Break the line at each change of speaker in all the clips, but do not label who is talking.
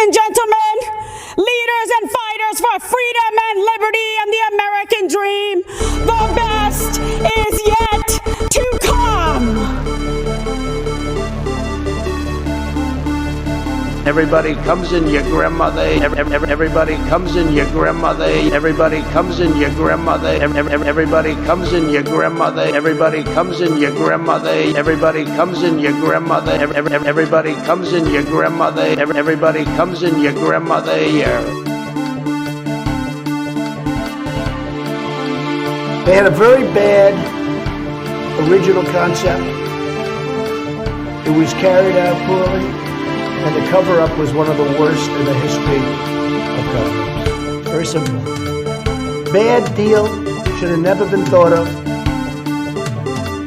and gentlemen, leaders and fighters for freedom and liberty and the American dream, the best is yet to come.
Everybody comes in your grandmother. Everybody comes in your grandmother. Everybody comes in your grandmother. Everybody comes in your grandmother. Everybody comes in your grandmother. Everybody comes in your grandmother. Everybody comes in your grandmother. Everybody comes in your grandmother.
They had a very bad original concept. It was carried out poorly. And the cover-up was one of the worst in the history of cover-ups. Very simple. Bad deal, should have never been thought of.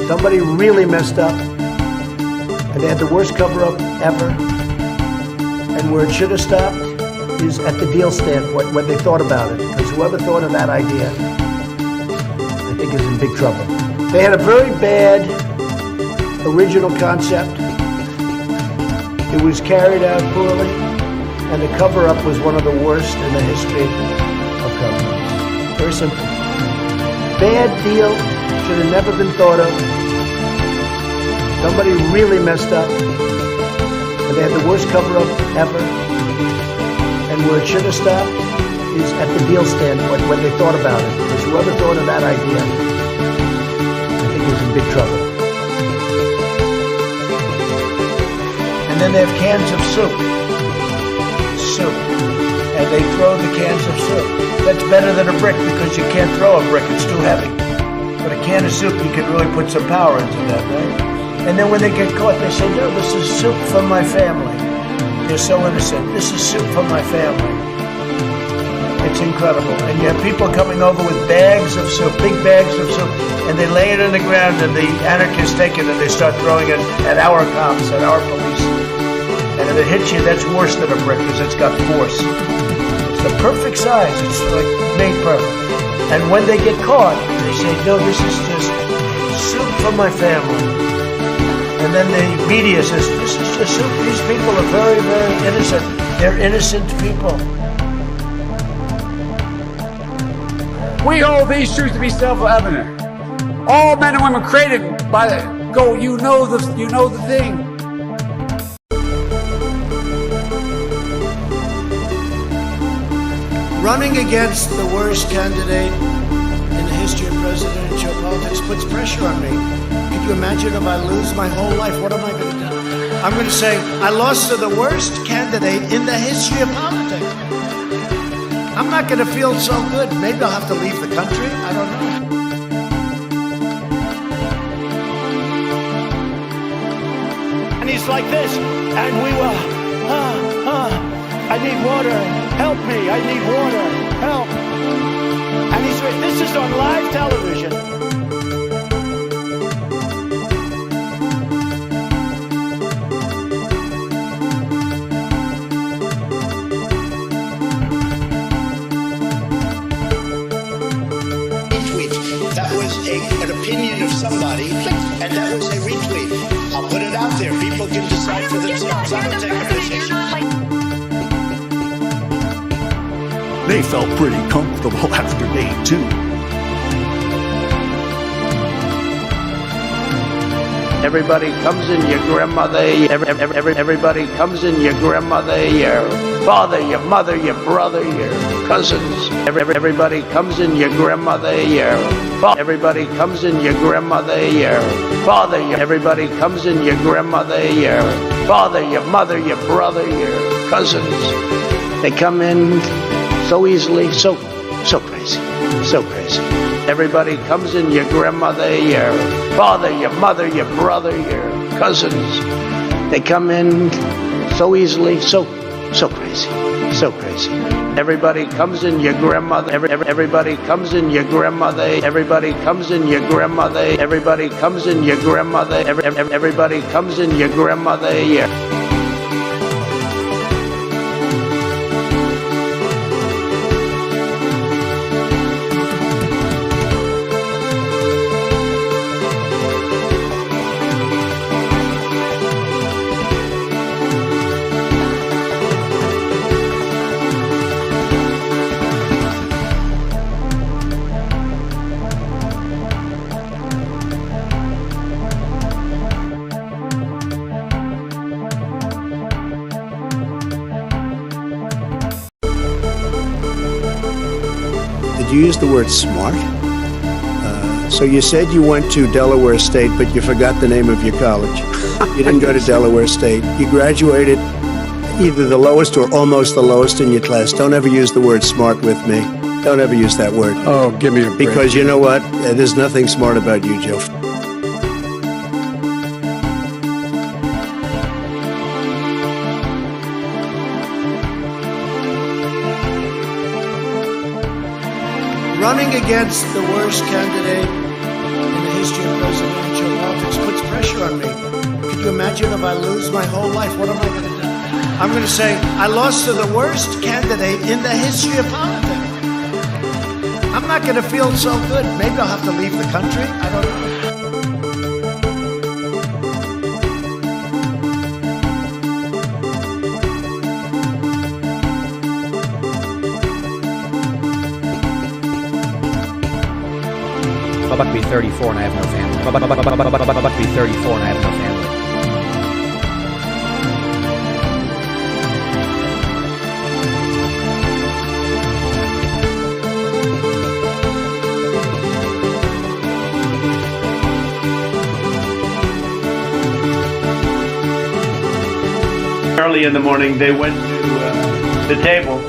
Somebody really messed up. And they had the worst cover-up ever. And where it should have stopped is at the deal standpoint, when they thought about it. Because whoever thought of that idea, I think is in big trouble. They had a very bad original concept. It was carried out poorly, and the cover-up was one of the worst in the history of cover-ups. Very simple. Bad deal, should have never been thought of. Somebody really messed up, and they had the worst cover-up ever. And where it should have stopped is at the deal standpoint, when they thought about it. Because whoever thought of that idea, I think was in big trouble. And then they have cans of soup. And they throw the cans of soup. That's better than a brick because you can't throw a brick, it's too heavy. But a can of soup, you can really put some power into that, right? And then when they get caught, they say, no, this is soup from my family. They're so innocent. This is soup from my family. It's incredible. And you have people coming over with bags of soup, big bags of soup, and they lay it on the ground, and the anarchists take it and they start throwing it at our cops, at our police. And if it hits you, that's worse than a brick because it's got force. It's the perfect size. It's like made perfect. And when they get caught, they say, no, this is just soup from my family. And then the media says, this is just soup. These people are very, very innocent. They're innocent people.
We hold these truths to be self-evident. All men and women created by the go. You know the thing.
Running against the worst candidate in the history of presidential politics puts pressure on me. Can you imagine if I lose my whole life? What am I going to do? I'm going to say, I lost to the worst candidate in the history of politics. I'm not going to feel so good. Maybe I'll have to leave the country. I don't know. And he's like this, and we will, I need water, help me, I need water, help. And this is on live television.
That was an opinion of somebody, and that was a retweet. I'll put it out there. People can decide for themselves. I don't take a position.
They felt pretty comfortable after day 2.
Everybody comes in your grandmother. Everybody comes in your grandmother, your father, your mother, your brother, your cousins. Everybody comes in your grandmother, your father. Everybody comes in your grandmother, your father. Everybody comes in your grandmother, your father, your mother, your brother, your cousins. They come in so easily, so crazy, so crazy. Everybody comes in your grandmother, your father, your mother, your brother, your cousins. They come in so easily, so crazy, so crazy. Everybody comes in your grandmother. Everybody comes in your grandmother. Everybody comes in your grandmother. Everybody comes in your grandmother. Everybody comes in your grandmother. Yeah.
word smart? So you said you went to Delaware State, but you forgot the name of your college. You didn't go to Delaware State. You graduated either the lowest or almost the lowest in your class. Don't ever use the word smart with me. Don't ever use that word.
Oh, give me a break.
Because you know what? There's nothing smart about you, Joe.
Running against the worst candidate in the history of presidential politics puts pressure on me. Could you imagine if I lose my whole life? What am I going to do? I'm going to say, I lost to the worst candidate in the history of politics. I'm not going to feel so good. Maybe I'll have to leave the country. I don't know.
I'm about to be 34 and I have no family. I'm about to be 34 and I have no family.
Early in the morning, they went to the table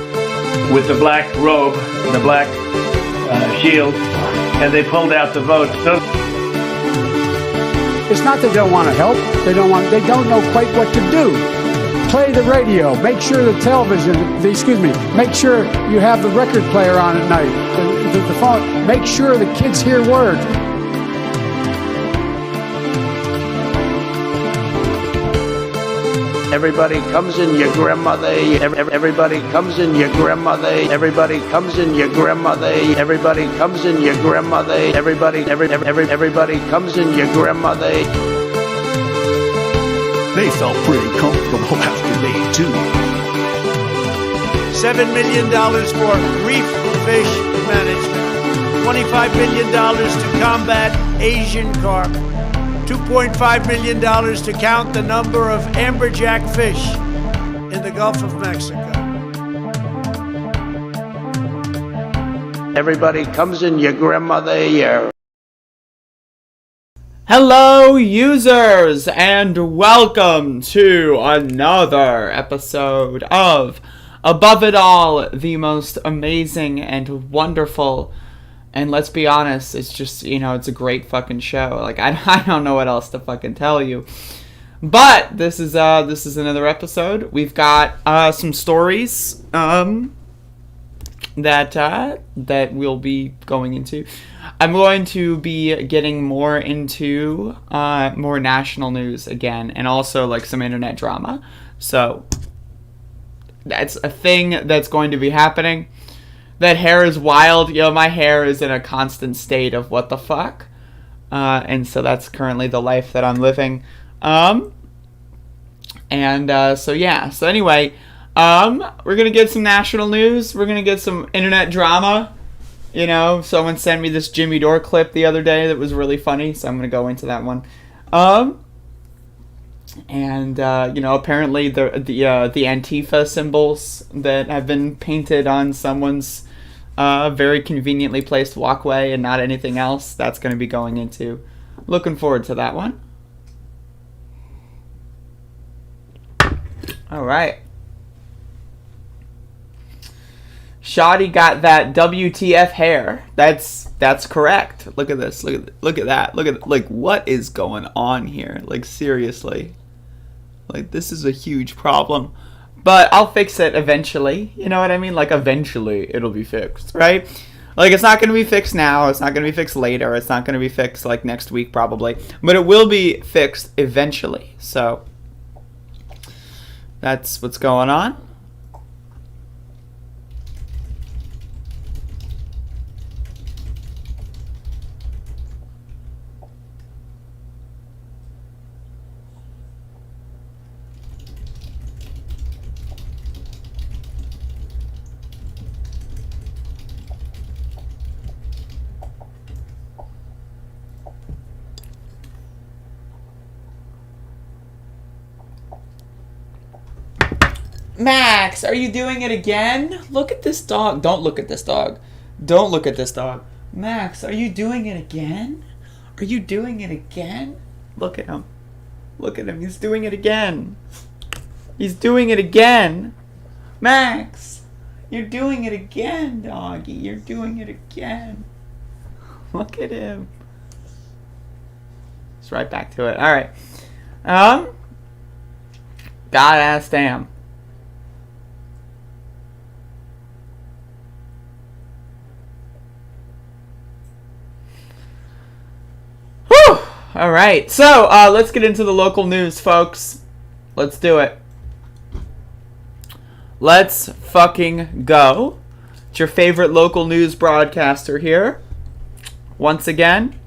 with the black robe, the black shield, and they pulled out the votes.
It's not that they don't want to help. They don't know quite what to do. Play the radio. Make sure the television, make sure you have the record player on at night. The phone. Make sure the kids hear words.
Everybody comes in your grandmother. Everybody comes in your grandmother. Everybody comes in your grandmother. Everybody comes in your grandmother. Everybody comes in your grandmother.
They felt pretty comfortable after day 2.
$7 million for reef fish management. $25 million to combat Asian carp. $2.5 million to count the number of amberjack fish in the Gulf of Mexico.
Everybody comes in your grandmother.
Hello, users, and welcome to another episode of Above It All, the most amazing and wonderful. And let's be honest, it's just, it's a great fucking show. Like, I don't know what else to fucking tell you. But this is another episode. We've got some stories that we'll be going into. I'm going to be getting more into more national news again, and also like some internet drama. So that's a thing that's going to be happening. That hair is wild. My hair is in a constant state of what the fuck. And so that's currently the life that I'm living. So anyway, we're going to get some national news. We're going to get some internet drama. Someone sent me this Jimmy Dore clip the other day that was really funny. So I'm going to go into that one. Apparently the Antifa symbols that have been painted on someone's very conveniently placed walkway and not anything else, that's going to be going into. Looking forward to that one. All right. Shoddy got that WTF hair. That's correct. Look at this. Look at that. Like, what is going on here? Like, seriously. Like, this is a huge problem. But I'll fix it eventually. You know what I mean? Like, eventually it'll be fixed, right? Like, it's not going to be fixed now. It's not going to be fixed later. It's not going to be fixed, like, next week probably. But it will be fixed eventually. So, that's what's going on. Max, are you doing it again? Look at this dog. Don't look at this dog. Don't look at this dog. Max, are you doing it again? Are you doing it again? Look at him. Look at him. He's doing it again. He's doing it again. Max, you're doing it again, doggy. You're doing it again. Look at him. It's right back to it. All right. God ass damn. Whew. All right. So let's get into the local news, folks. Let's do it. Let's fucking go. It's your favorite local news broadcaster here. Once again.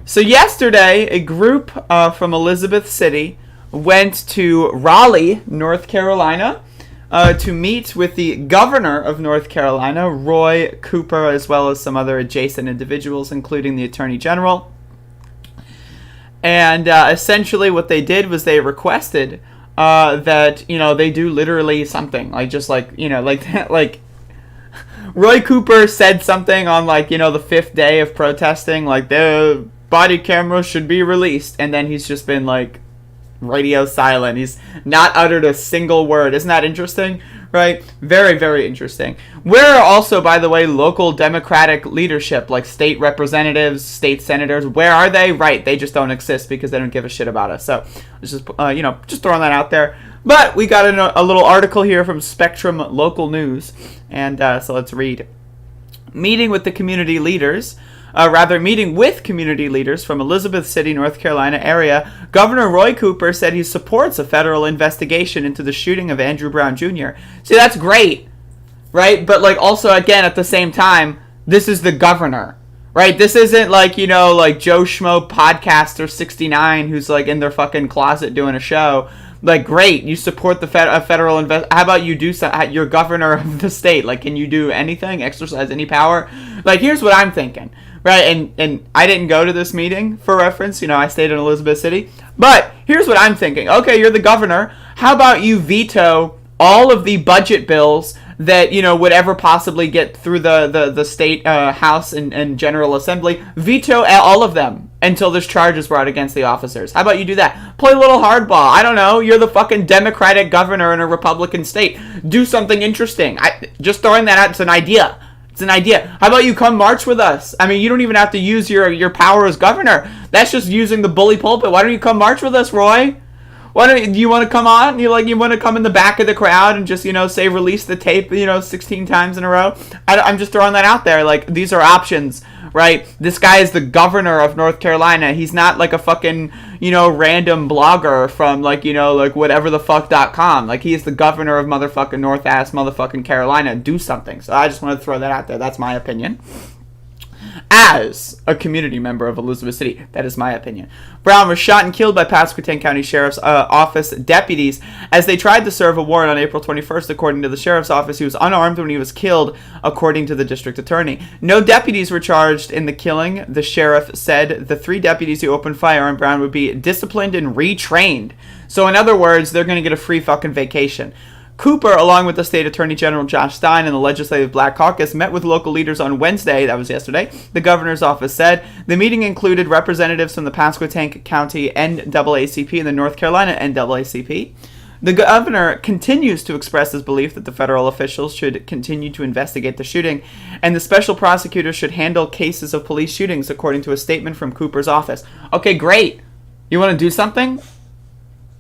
So yesterday, a group from Elizabeth City went to Raleigh, North Carolina, to meet with the governor of North Carolina, Roy Cooper, as well as some other adjacent individuals, including the Attorney General. And essentially what they did was they requested that, they do literally something. Like Roy Cooper said something on, the fifth day of protesting, like, the body cameras should be released. And then he's just been, radio silent. He's not uttered a single word. Isn't that interesting? Right? Very, very interesting. Where are also, by the way, local Democratic leadership, like state representatives, state senators? Where are they? Right. They just don't exist because they don't give a shit about us. So, it's just, just throwing that out there. But we got a little article here from Spectrum Local News. And so let's read. Meeting with community leaders from Elizabeth City, North Carolina area, Governor Roy Cooper said he supports a federal investigation into the shooting of Andrew Brown Jr. See, that's great, right? But, also, again, at the same time, this is the governor, right? This isn't, Joe Schmo podcaster 69 who's, in their fucking closet doing a show. Great, you support the federal invest. How about you do something? You're governor of the state. Can you do anything? Exercise any power? Here's what I'm thinking. Right, and I didn't go to this meeting for reference. I stayed in Elizabeth City. But here's what I'm thinking. Okay, you're the governor. How about you veto all of the budget bills that, would ever possibly get through the state House and General Assembly? Veto all of them until this charge is brought against the officers. How about you do that? Play a little hardball. I don't know. You're the fucking Democratic governor in a Republican state. Do something interesting. Just throwing that out. It's an idea. It's an idea. How about you come march with us? I mean, you don't even have to use your power as governor. That's just using the bully pulpit. Why don't you come march with us, Roy? Do you want to come on? You want to come in the back of the crowd and just, say release the tape, 16 times in a row? I'm just throwing that out there. These are options, right? This guy is the governor of North Carolina. He's not a fucking, random blogger from whateverthefuck.com. He is the governor of motherfucking North-ass motherfucking Carolina. Do something. So I just wanted to throw that out there. That's my opinion. As a community member of Elizabeth City, that is my opinion. Brown was shot and killed by Pasquotank County Sheriff's Office deputies as they tried to serve a warrant on April 21st, according to the Sheriff's Office. He was unarmed when he was killed, according to the district attorney. No deputies were charged in the killing. The sheriff said the 3 deputies who opened fire on Brown would be disciplined and retrained. So in other words, they're going to get a free fucking vacation. Cooper, along with the State Attorney General Josh Stein and the Legislative Black Caucus, met with local leaders on Wednesday, that was yesterday, the governor's office said. The meeting included representatives from the Pasquotank County NAACP and the North Carolina NAACP. The governor continues to express his belief that the federal officials should continue to investigate the shooting, and the special prosecutor should handle cases of police shootings, according to a statement from Cooper's office. Okay, great. You want to do something?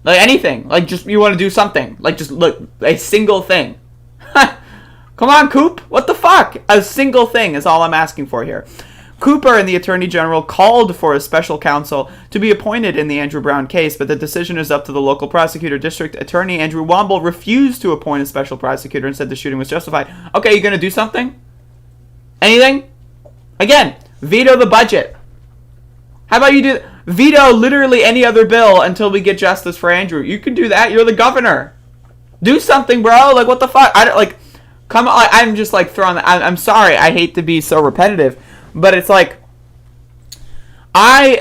Anything. You want to do something. Just, look, a single thing. Come on, Coop. What the fuck? A single thing is all I'm asking for here. Cooper and the Attorney General called for a special counsel to be appointed in the Andrew Brown case, but the decision is up to the local prosecutor. District Attorney Andrew Womble refused to appoint a special prosecutor and said the shooting was justified. Okay, you going to do something? Anything? Again, veto the budget. How about you veto literally any other bill until we get justice for Andrew? You can do that. You're the governor. Do something, bro. What the fuck? Come on. I'm just throwing that. I'm sorry. I hate to be so repetitive, but it's I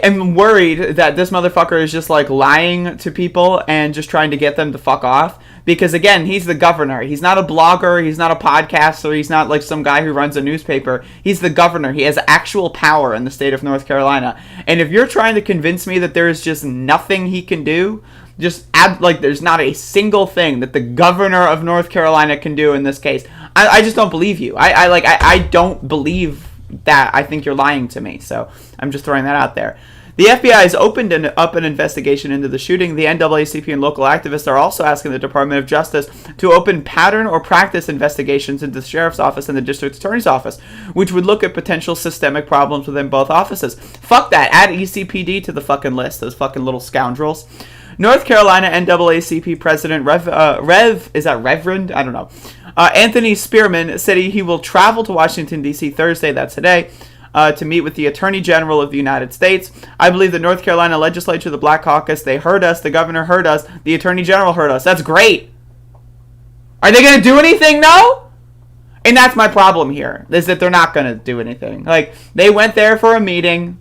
am worried that this motherfucker is just lying to people and just trying to get them to fuck off. Because, again, he's the governor. He's not a blogger. He's not a podcaster. He's not like some guy who runs a newspaper. He's the governor. He has actual power in the state of North Carolina. And if you're trying to convince me that there is just nothing he can do, there's not a single thing that the governor of North Carolina can do in this case, I just don't believe you. I don't believe that. I think you're lying to me. So I'm just throwing that out there. The FBI has opened up an investigation into the shooting. The NAACP and local activists are also asking the Department of Justice to open pattern or practice investigations into the sheriff's office and the district attorney's office, which would look at potential systemic problems within both offices. Fuck that. Add ECPD to the fucking list, those fucking little scoundrels. North Carolina NAACP President Reverend? I don't know. Anthony Spearman said he will travel to Washington, D.C. Thursday, that's today, to meet with the Attorney General of the United States. I believe the North Carolina legislature, the Black Caucus, they heard us, the governor heard us, the Attorney General heard us. That's great. Are they going to do anything? No? And that's my problem here, is that they're not going to do anything. Like, they went there for a meeting,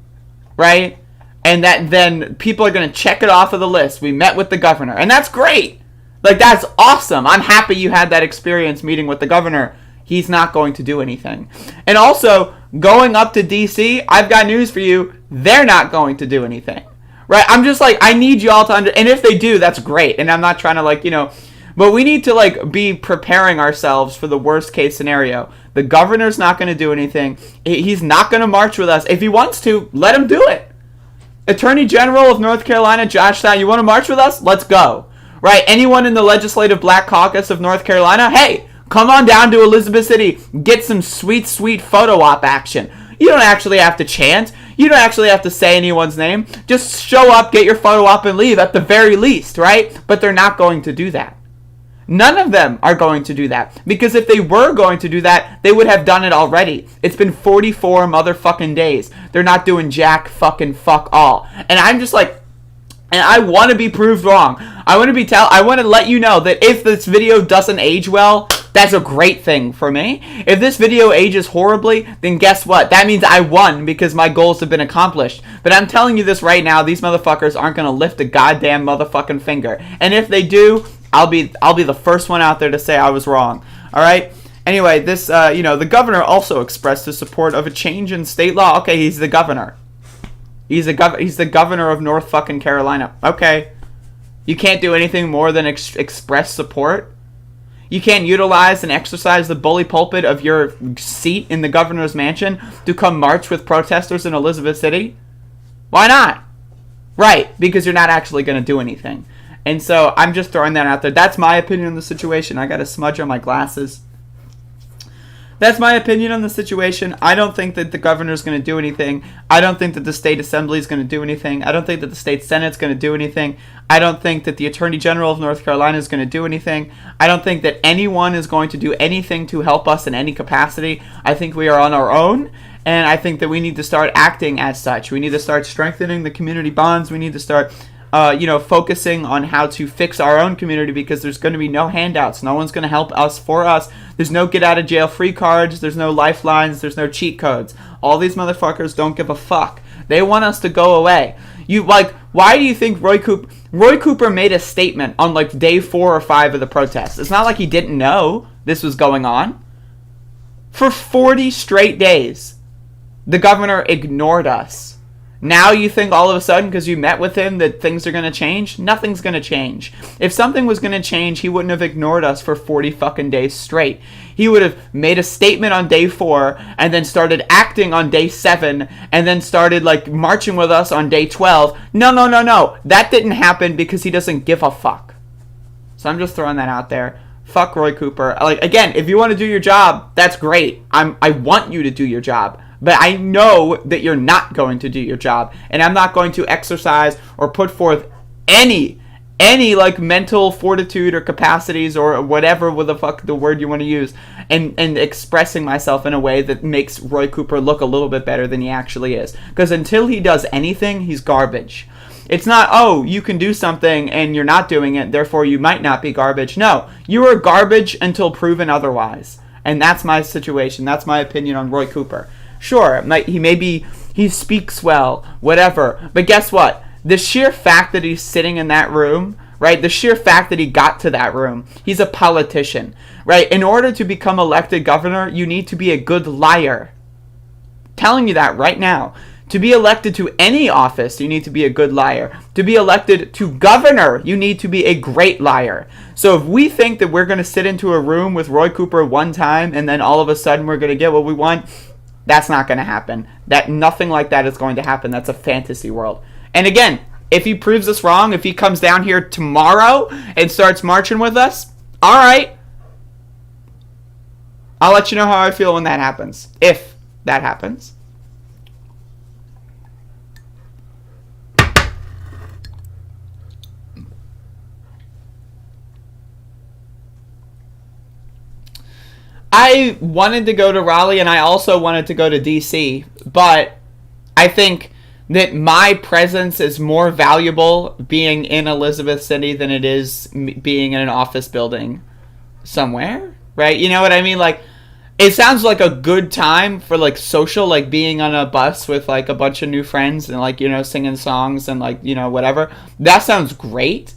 right? And that then people are going to check it off of the list. We met with the governor. And that's great. Like, that's awesome. I'm happy you had that experience meeting with the governor. He's not going to do anything. And also, going up to D.C., I've got news for you. They're not going to do anything. Right? I'm just like, I need you all to and if they do, that's great. And I'm not trying to but we need to be preparing ourselves for the worst case scenario. The governor's not going to do anything. He's not going to march with us. If he wants to, let him do it. Attorney General of North Carolina, Josh Stein, you want to march with us? Let's go. Right? Anyone in the Legislative Black Caucus of North Carolina, hey, come on down to Elizabeth City. Get some sweet, sweet photo op action. You don't actually have to chant. You don't actually have to say anyone's name. Just show up, get your photo op, and leave at the very least, right? But they're not going to do that. None of them are going to do that. Because if they were going to do that, they would have done it already. It's been 44 motherfucking days. They're not doing jack fucking fuck all. And I'm just like, and I want to be proved wrong. I want to let you know that if this video doesn't age well, that's a great thing for me. If this video ages horribly, then guess what? That means I won because my goals have been accomplished. But I'm telling you this right now, these motherfuckers aren't going to lift a goddamn motherfucking finger. And if they do, I'll be the first one out there to say I was wrong. All right? Anyway, this, the governor also expressed his support of a change in state law. Okay, he's the governor. He's the governor of North fucking Carolina. Okay. You can't do anything more than express support? You can't utilize and exercise the bully pulpit of your seat in the governor's mansion to come march with protesters in Elizabeth City? Why not? Right, because you're not actually going to do anything. And so I'm just throwing that out there. That's my opinion on the situation. I got a smudge on my glasses. That's my opinion on the situation. I don't think that the governor's going to do anything. I don't think that the state assembly is going to do anything. I don't think that the state senate's going to do anything. I don't think that the attorney general of North Carolina is going to do anything. I don't think that anyone is going to do anything to help us in any capacity. I think we are on our own. And I think that we need to start acting as such. We need to start strengthening the community bonds. We need to start focusing on how to fix our own community, because there's going to be no handouts. No one's going to help us for us. There's no get out of jail free cards. There's no lifelines. There's no cheat codes. All these motherfuckers don't give a fuck. They want us to go away. Why do you think Roy Cooper made a statement on day 4 or 5 of the protests? It's not like he didn't know this was going on. For 40 straight days, the governor ignored us. Now you think all of a sudden, because you met with him, that things are going to change? Nothing's going to change. If something was going to change, he wouldn't have ignored us for 40 fucking days straight. He would have made a statement on day 4, and then started acting on day 7, and then started marching with us on day 12. No. That didn't happen because he doesn't give a fuck. So I'm just throwing that out there. Fuck Roy Cooper. Again, if you want to do your job, that's great. I want you to do your job. But I know that you're not going to do your job, and I'm not going to exercise or put forth any mental fortitude or capacities or whatever the word you want to use, and expressing myself in a way that makes Roy Cooper look a little bit better than he actually is. Because until he does anything, he's garbage. It's not, oh, you can do something and you're not doing it, therefore you might not be garbage. No, you are garbage until proven otherwise. And that's my situation. That's my opinion on Roy Cooper. Sure, he speaks well, whatever. But guess what? The sheer fact that he's sitting in that room right? The sheer fact that he got to that room. He's a politician, right? In order to become elected governor, you need to be a good liar. Telling you that right now. To be elected to any office, you need to be a good liar. To be elected to governor, you need to be a great liar. So if we think that we're going to sit into a room with Roy Cooper one time and then all of a sudden we're going to get what we want, that's not going to happen. That nothing like that is going to happen. That's a fantasy world. And again, if he proves us wrong, if he comes down here tomorrow and starts marching with us, all right. I'll let you know how I feel when that happens. If that happens. I wanted to go to Raleigh and I also wanted to go to DC, but I think that my presence is more valuable being in Elizabeth City than it is being in an office building somewhere, right? You know what I mean? Like, it sounds like a good time for, like, social, like, being on a bus with, like, a bunch of new friends and, like, you know, singing songs and, like, you know, whatever. That sounds great,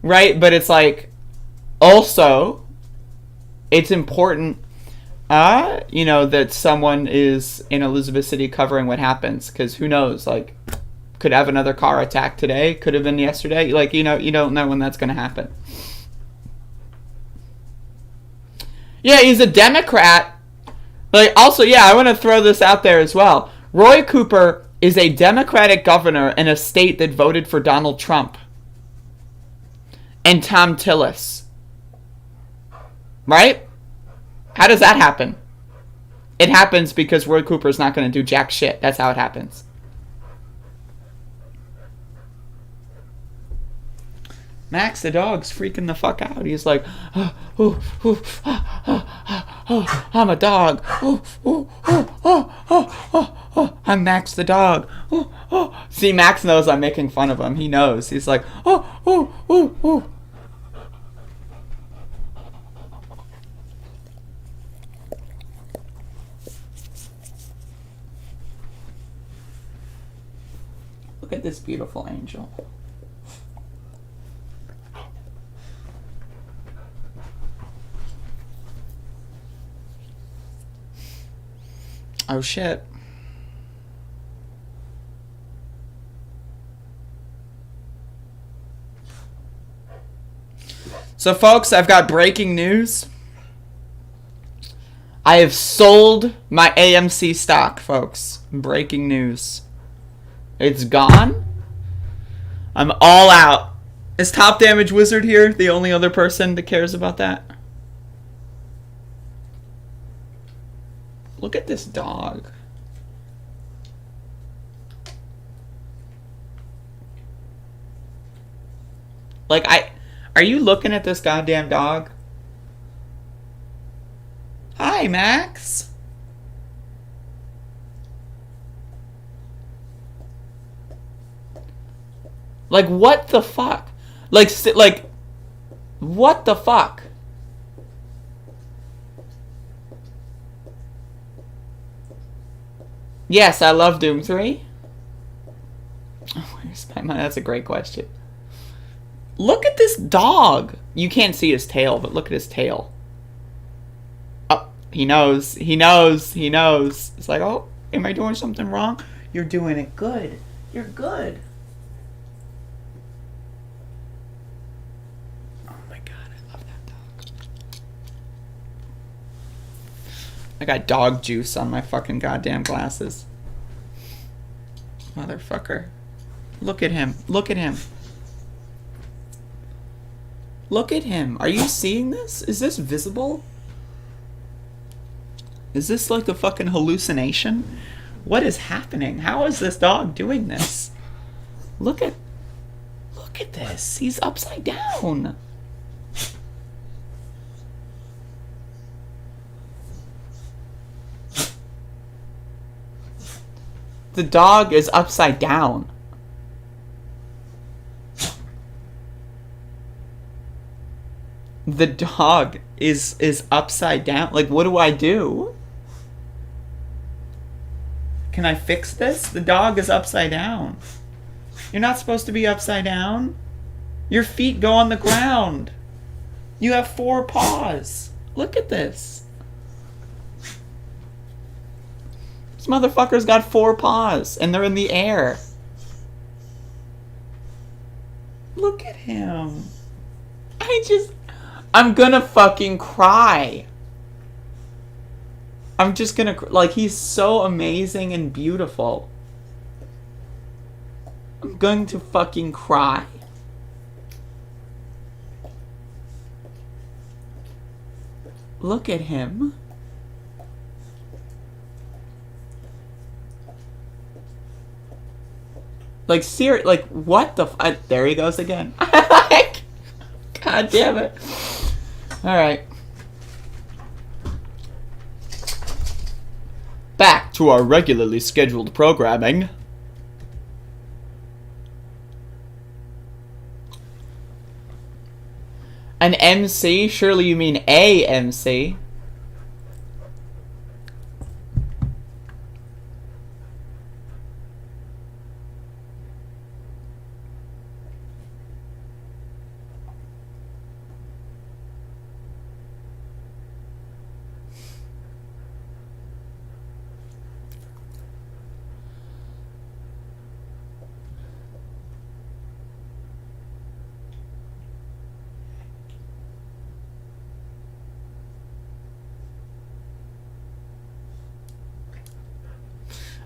right? But it's, like, also, it's important, you know, that someone is in Elizabeth City covering what happens, because who knows, like, could have another car attack today, could have been yesterday, like, you know, you don't know when that's going to happen. Yeah, he's a Democrat. Like, also, yeah, I want to throw this out there as well. Roy Cooper is a Democratic governor in a state that voted for Donald Trump and Tom Tillis. Right? How does that happen? It happens because Roy Cooper's not going to do jack shit. That's how it happens. Max the dog's freaking the fuck out. He's like, I'm a dog. I'm Max the dog. See, Max knows I'm making fun of him. He knows. He's like, Look at this beautiful angel. Oh shit. So folks, I've got breaking news. I have sold my AMC stock, folks. Breaking news. It's gone. I'm all out. Is Top Damage Wizard here the only other person that cares about that? Look at this dog. Like, are you looking at this goddamn dog? Hi, Max. Like, what the fuck? Like, what the fuck? Yes, I love Doom 3. Oh, where's my mind? That's a great question. Look at this dog. You can't see his tail, but look at his tail. Oh, he knows. He knows. He knows. It's like, oh, am I doing something wrong? You're doing it good. You're good. Oh my god, I love that dog. I got dog juice on my fucking goddamn glasses. Motherfucker. Look at him. Look at him. Look at him. Are you seeing this? Is this visible? Is this like a fucking hallucination? What is happening? How is this dog doing this? Look at this. He's upside down. The dog is upside down. The dog is upside down. Like, what do I do? Can I fix this? The dog is upside down. You're not supposed to be upside down. Your feet go on the ground. You have 4 paws. Look at this. This motherfucker's got 4 paws, and they're in the air. Look at him. I'm gonna fucking cry. I'm just gonna, like, he's so amazing and beautiful. I'm going to fucking cry. Look at him. Like, like, what the there he goes again. God damn it. Alright. Back to our regularly scheduled programming. An MC? Surely you mean a MC.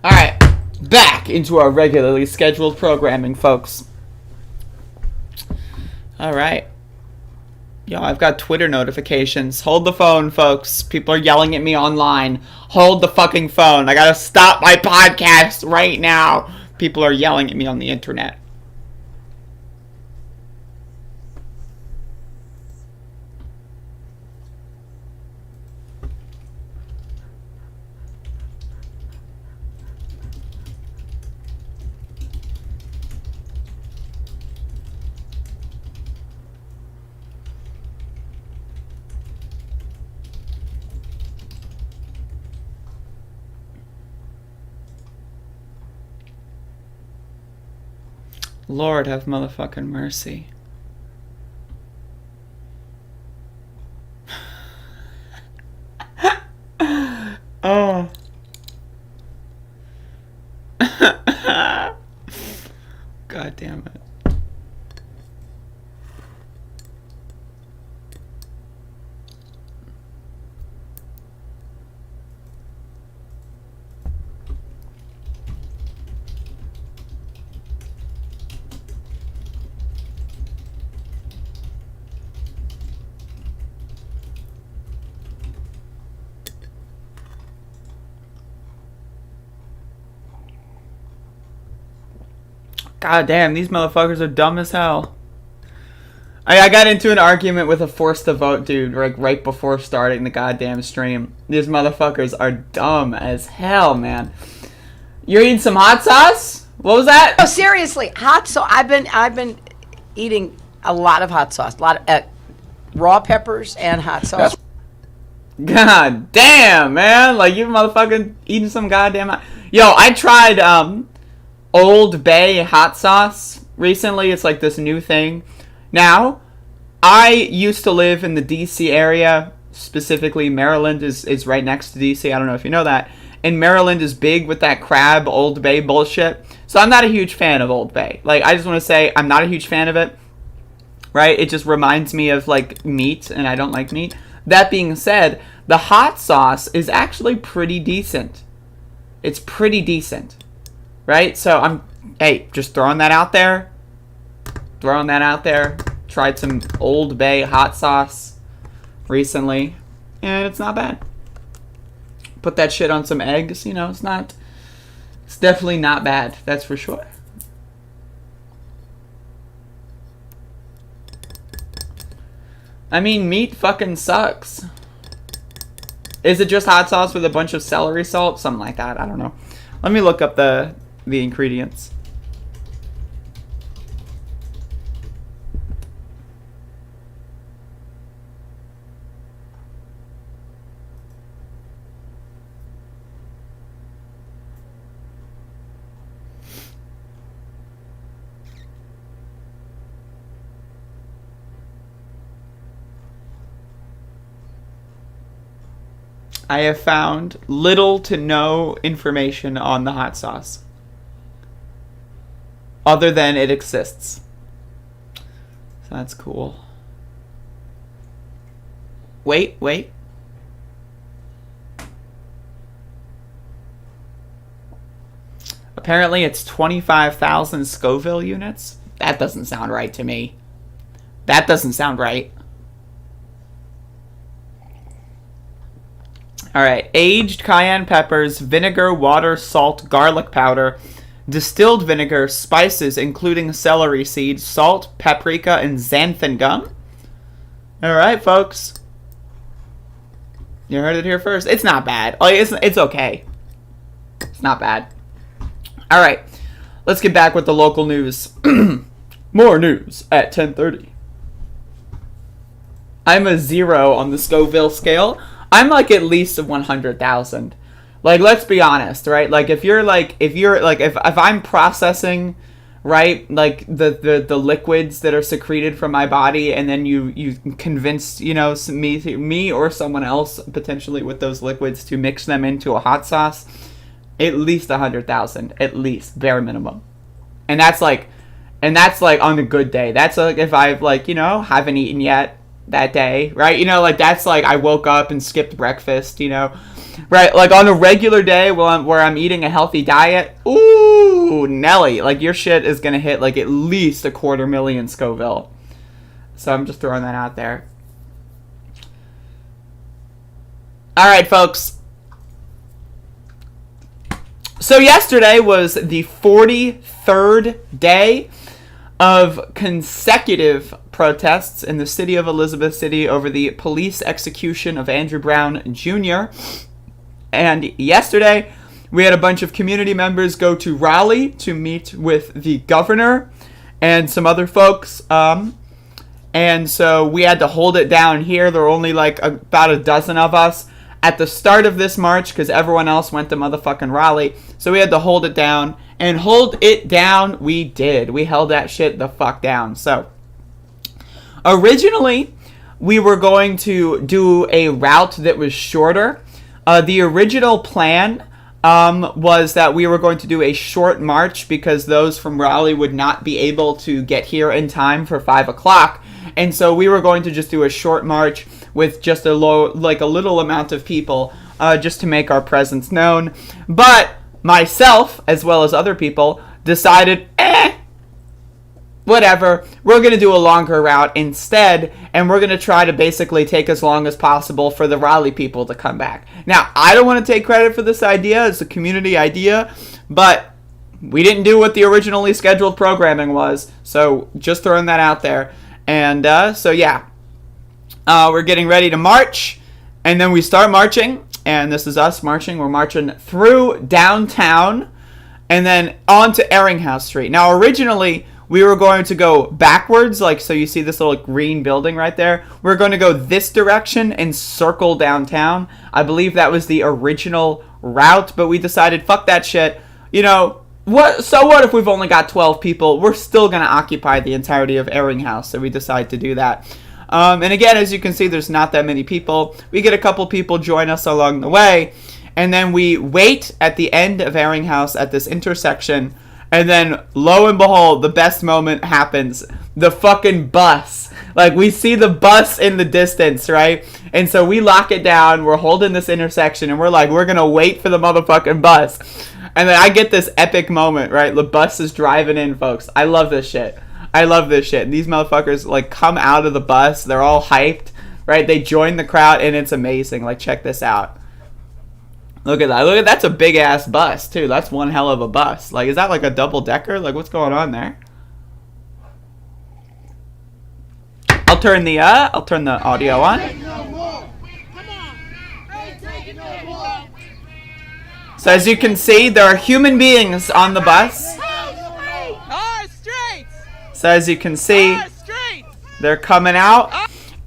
Alright, back into our regularly scheduled programming, folks. Alright. Yo, I've got Twitter notifications. Hold the phone, folks. People are yelling at me online. Hold the fucking phone. I gotta stop my podcast right now. People are yelling at me on the internet. Lord have motherfucking mercy. Oh. God damn it. God damn, these motherfuckers are dumb as hell. I got into an argument with a forced to vote dude right before starting the goddamn stream. These motherfuckers are dumb as hell, man. You're eating some hot sauce? What was that?
No, seriously, hot sauce. I've been eating a lot of hot sauce, a lot of raw peppers and hot sauce.
God damn, man! Like you motherfucking eating some goddamn. Yo, I tried Old Bay hot sauce recently. It's like this new thing. Now, I used to live in the DC area, specifically Maryland is right next to DC. I don't know if you know that. And Maryland is big with that crab Old Bay bullshit. So I'm not a huge fan of Old Bay. Like, I just want to say I'm not a huge fan of it. Right? It just reminds me of, like, meat, and I don't like meat. That being said, the hot sauce is actually pretty decent. It's pretty decent. Right? So hey, just throwing that out there. Tried some Old Bay hot sauce recently, and it's not bad. Put that shit on some eggs, you know, it's definitely not bad, that's for sure. I mean, meat fucking sucks. Is it just hot sauce with a bunch of celery salt? Something like that, I don't know. Let me look up the ingredients. I have found little to no information on the hot sauce, other than it exists. So that's cool. Wait. Apparently it's 25,000 Scoville units. That doesn't sound right to me. That doesn't sound right. Alright, aged cayenne peppers, vinegar, water, salt, garlic powder, distilled vinegar, spices including celery seeds, salt, paprika, and xanthan gum. Alright, folks. You heard it here first. It's not bad. It's okay. It's not bad. Alright, let's get back with the local news. More news at 10:30. I'm a 0 on the Scoville scale. I'm like at least 100,000. Like, let's be honest, right? Like, if I'm processing, right, like the liquids that are secreted from my body, and then you convince, you know, me or someone else potentially with those liquids to mix them into a hot sauce, at least 100,000, at least, bare minimum. And that's like on a good day. That's like if I've, like, you know, haven't eaten yet that day, right? You know, like, that's like I woke up and skipped breakfast, you know, right? Like on a regular day where I'm eating a healthy diet, ooh, Nelly, like your shit is gonna hit like at least 250,000 Scoville. So I'm just throwing that out there. All right, folks. So yesterday was the 43rd day of consecutive protests in the city of Elizabeth City over the police execution of Andrew Brown Jr. And yesterday, we had a bunch of community members go to Raleigh to meet with the governor and some other folks. And so we had to hold it down here. There were only like about a dozen of us at the start of this march because everyone else went to motherfucking Raleigh. So we had to hold it down. And hold it down, we did. We held that shit the fuck down. So, originally, we were going to do a route that was shorter. The original plan was that we were going to do a short march because those from Raleigh would not be able to get here in time for 5 o'clock. And so we were going to just do a short march with just a little amount of people just to make our presence known. But myself, as well as other people, decided, whatever, we're going to do a longer route instead, and we're going to try to basically take as long as possible for the Raleigh people to come back. Now, I don't want to take credit for this idea. It's a community idea, but we didn't do what the originally scheduled programming was, so just throwing that out there. And so, yeah, we're getting ready to march, and then we start marching. And this is us marching. We're marching through downtown and then on to Erringhouse Street. Now, originally, we were going to go backwards. Like, so you see this little green building right there? We're going to go this direction and circle downtown. I believe that was the original route, but we decided, fuck that shit. You know, so what if we've only got 12 people? We're still going to occupy the entirety of Erringhouse, so we decided to do that. And again, as you can see, there's not that many people. We get a couple people join us along the way, and then we wait at the end of Erringhouse at this intersection, and then, lo and behold, the best moment happens. The fucking bus. Like, we see the bus in the distance, right? And so we lock it down, we're holding this intersection, and we're like, we're gonna wait for the motherfucking bus. And then I get this epic moment, right? The bus is driving in, folks. I love this shit. I love this shit. These motherfuckers, like, come out of the bus. They're all hyped, right? They join the crowd, and it's amazing. Like, check this out. Look at that. That's a big-ass bus, too. That's one hell of a bus. Like, is that, like, a double-decker? Like, what's going on there? I'll turn the audio on. So, as you can see, there are human beings on the bus. So as you can see, they're coming out.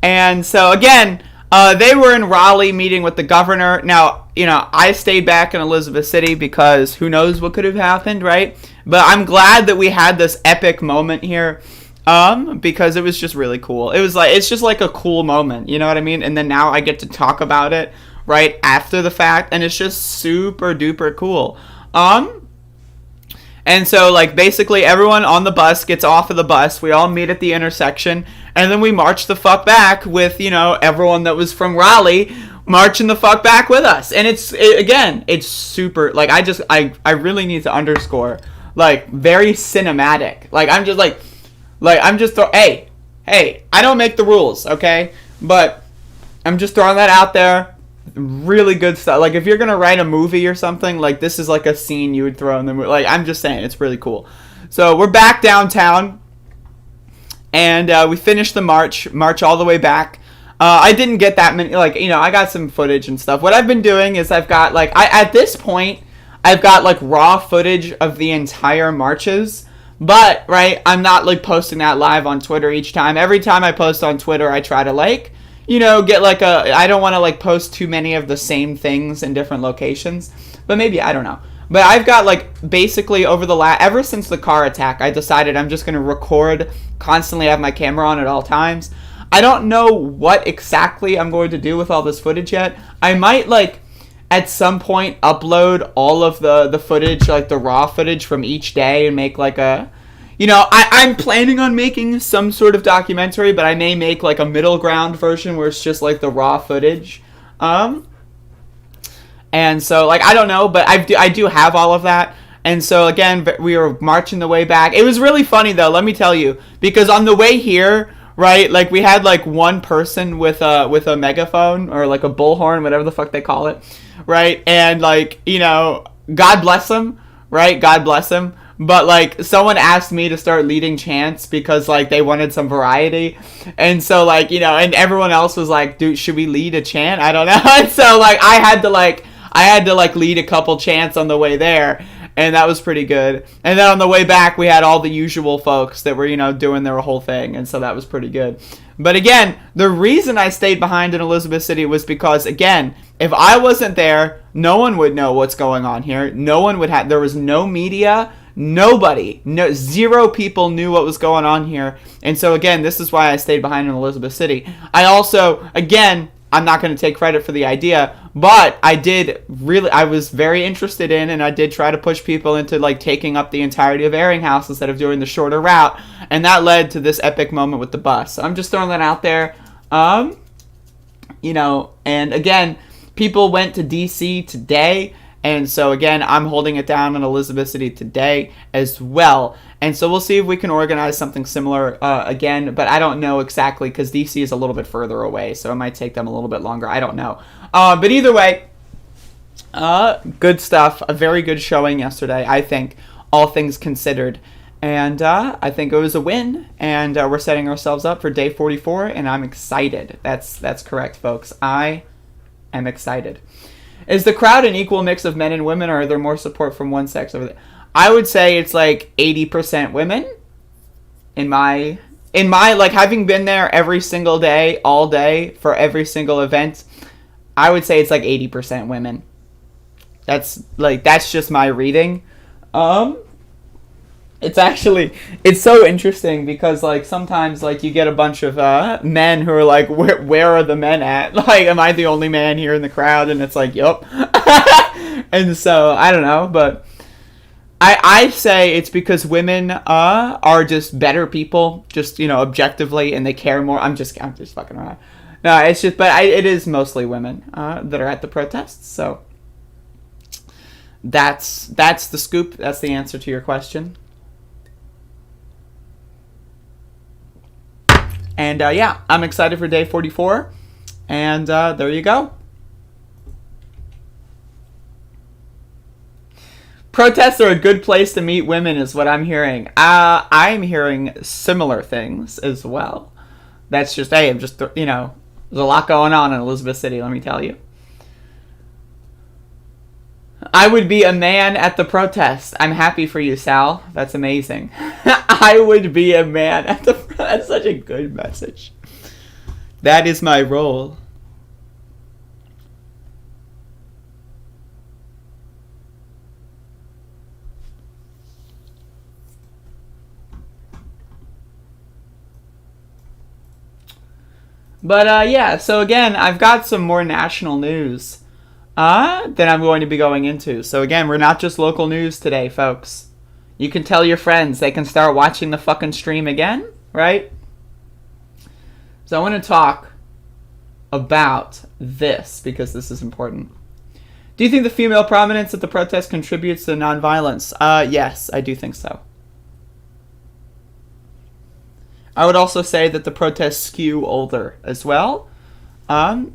And so again, they were in Raleigh meeting with the governor. Now, you know, I stayed back in Elizabeth City because who knows what could have happened, right? But I'm glad that we had this epic moment here because it was just really cool. It was like, it's just like a cool moment, you know what I mean? And then now I get to talk about it right after the fact, and it's just super duper cool. And so, like, basically everyone on the bus gets off of the bus. We all meet at the intersection, and then we march the fuck back with, you know, everyone that was from Raleigh marching the fuck back with us. And it's super, like, I really need to underscore, like, very cinematic. Like, hey, I don't make the rules, okay? But I'm just throwing that out there. Really good stuff. Like, if you're gonna write a movie or something, like, this is like a scene you would throw in the movie. Like, I'm just saying, it's really cool. So we're back downtown, and we finished the march all the way back. I didn't get that many, like, you know, I got some footage and stuff. What I've been doing is I've got, like, at this point, I've got, like, raw footage of the entire marches. But, right, I'm not, like, posting that live on Twitter each time. Every time I post on Twitter, I try to, like, you know, get like I don't want to like post too many of the same things in different locations, but maybe, I don't know. But I've got like basically ever since the car attack, I decided I'm just going to record, constantly have my camera on at all times. I don't know what exactly I'm going to do with all this footage yet. I might like at some point upload all of the footage, like the raw footage from each day, and make like a, you know, I'm planning on making some sort of documentary, but I may make like a middle ground version where it's just like the raw footage. And so, like, I don't know, but I do have all of that. And so, again, we were marching the way back. It was really funny, though, let me tell you, because on the way here, right, like, we had like one person with a megaphone or like a bullhorn, whatever the fuck they call it, right? And like, you know, God bless him, right? God bless him. But, like, someone asked me to start leading chants because, like, they wanted some variety. And so, like, you know, and everyone else was like, dude, should we lead a chant? I don't know. And so, like, I had to lead a couple chants on the way there. And that was pretty good. And then on the way back, we had all the usual folks that were, you know, doing their whole thing. And so that was pretty good. But again, the reason I stayed behind in Elizabeth City was because, again, if I wasn't there, no one would know what's going on here. No one would have, there was no media. Nobody, zero people knew what was going on here. And so, again, this is why I stayed behind in Elizabeth City. I also, again, I'm not going to take credit for the idea, but I was very interested in, and I did try to push people into, like, taking up the entirety of Airing House instead of doing the shorter route. And that led to this epic moment with the bus. So I'm just throwing that out there. You know, and again, people went to DC today. And so, again, I'm holding it down in Elizabeth City today as well. And so we'll see if we can organize something similar again. But I don't know exactly because DC is a little bit further away. So it might take them a little bit longer. I don't know. But either way, good stuff. A very good showing yesterday, I think, all things considered. And I think it was a win. And we're setting ourselves up for day 44. And I'm excited. That's correct, folks. I am excited. Is the crowd an equal mix of men and women, or are there more support from one sex over there? I would say it's like 80% women. In my like, having been there every single day, all day, for every single event, I would say it's like 80% women. That's just my reading. It's so interesting because, like, sometimes, like, you get a bunch of men who are like, where are the men at? Like, am I the only man here in the crowd? And it's like, yup. And so, I don't know, but I say it's because women are just better people, just, you know, objectively, and they care more. I'm just fucking around. No, it's just, but it is mostly women that are at the protests, so that's the scoop. That's the answer to your question. And yeah, I'm excited for day 44. And there you go. Protests are a good place to meet women is what I'm hearing. I'm hearing similar things as well. That's just, hey, there's a lot going on in Elizabeth City, let me tell you. I would be a man at the protest. I'm happy for you, Sal. That's amazing. I would be a man at the protest. That's such a good message. That is my role. But yeah, so again, I've got some more national news that I'm going to be going into. So again, we're not just local news today, folks. You can tell your friends. They can start watching the fucking stream again, right? So I want to talk about this because this is important. Do you think the female prominence at the protest contributes to nonviolence? Yes, I do think so. I would also say that the protests skew older as well. I'm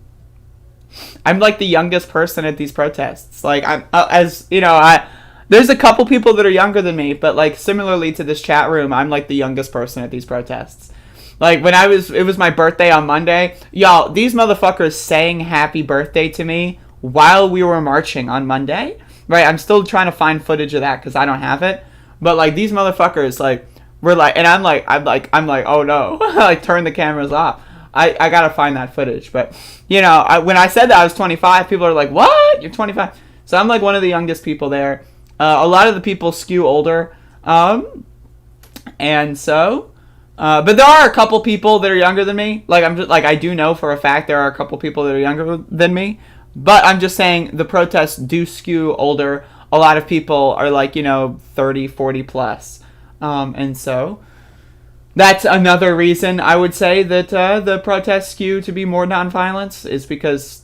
like the youngest person at these protests. Like there's a couple people that are younger than me, but like similarly to this chat room, I'm like the youngest person at these protests. Like when it was my birthday on Monday, y'all, these motherfuckers sang happy birthday to me while we were marching on Monday. Right? I'm still trying to find footage of that because I don't have it. But like these motherfuckers, like we're like, and I'm like, oh no, like turn the cameras off. I gotta find that footage. But you know, when I said that I was 25, people are like, what? You're 25? So I'm like one of the youngest people there. A lot of the people skew older, and so, but there are a couple people that are younger than me. Like I'm just like I do know for a fact there are a couple people that are younger than me. But I'm just saying the protests do skew older. A lot of people are like 30, 40 plus, and so that's another reason I would say that the protests skew to be more nonviolence is because,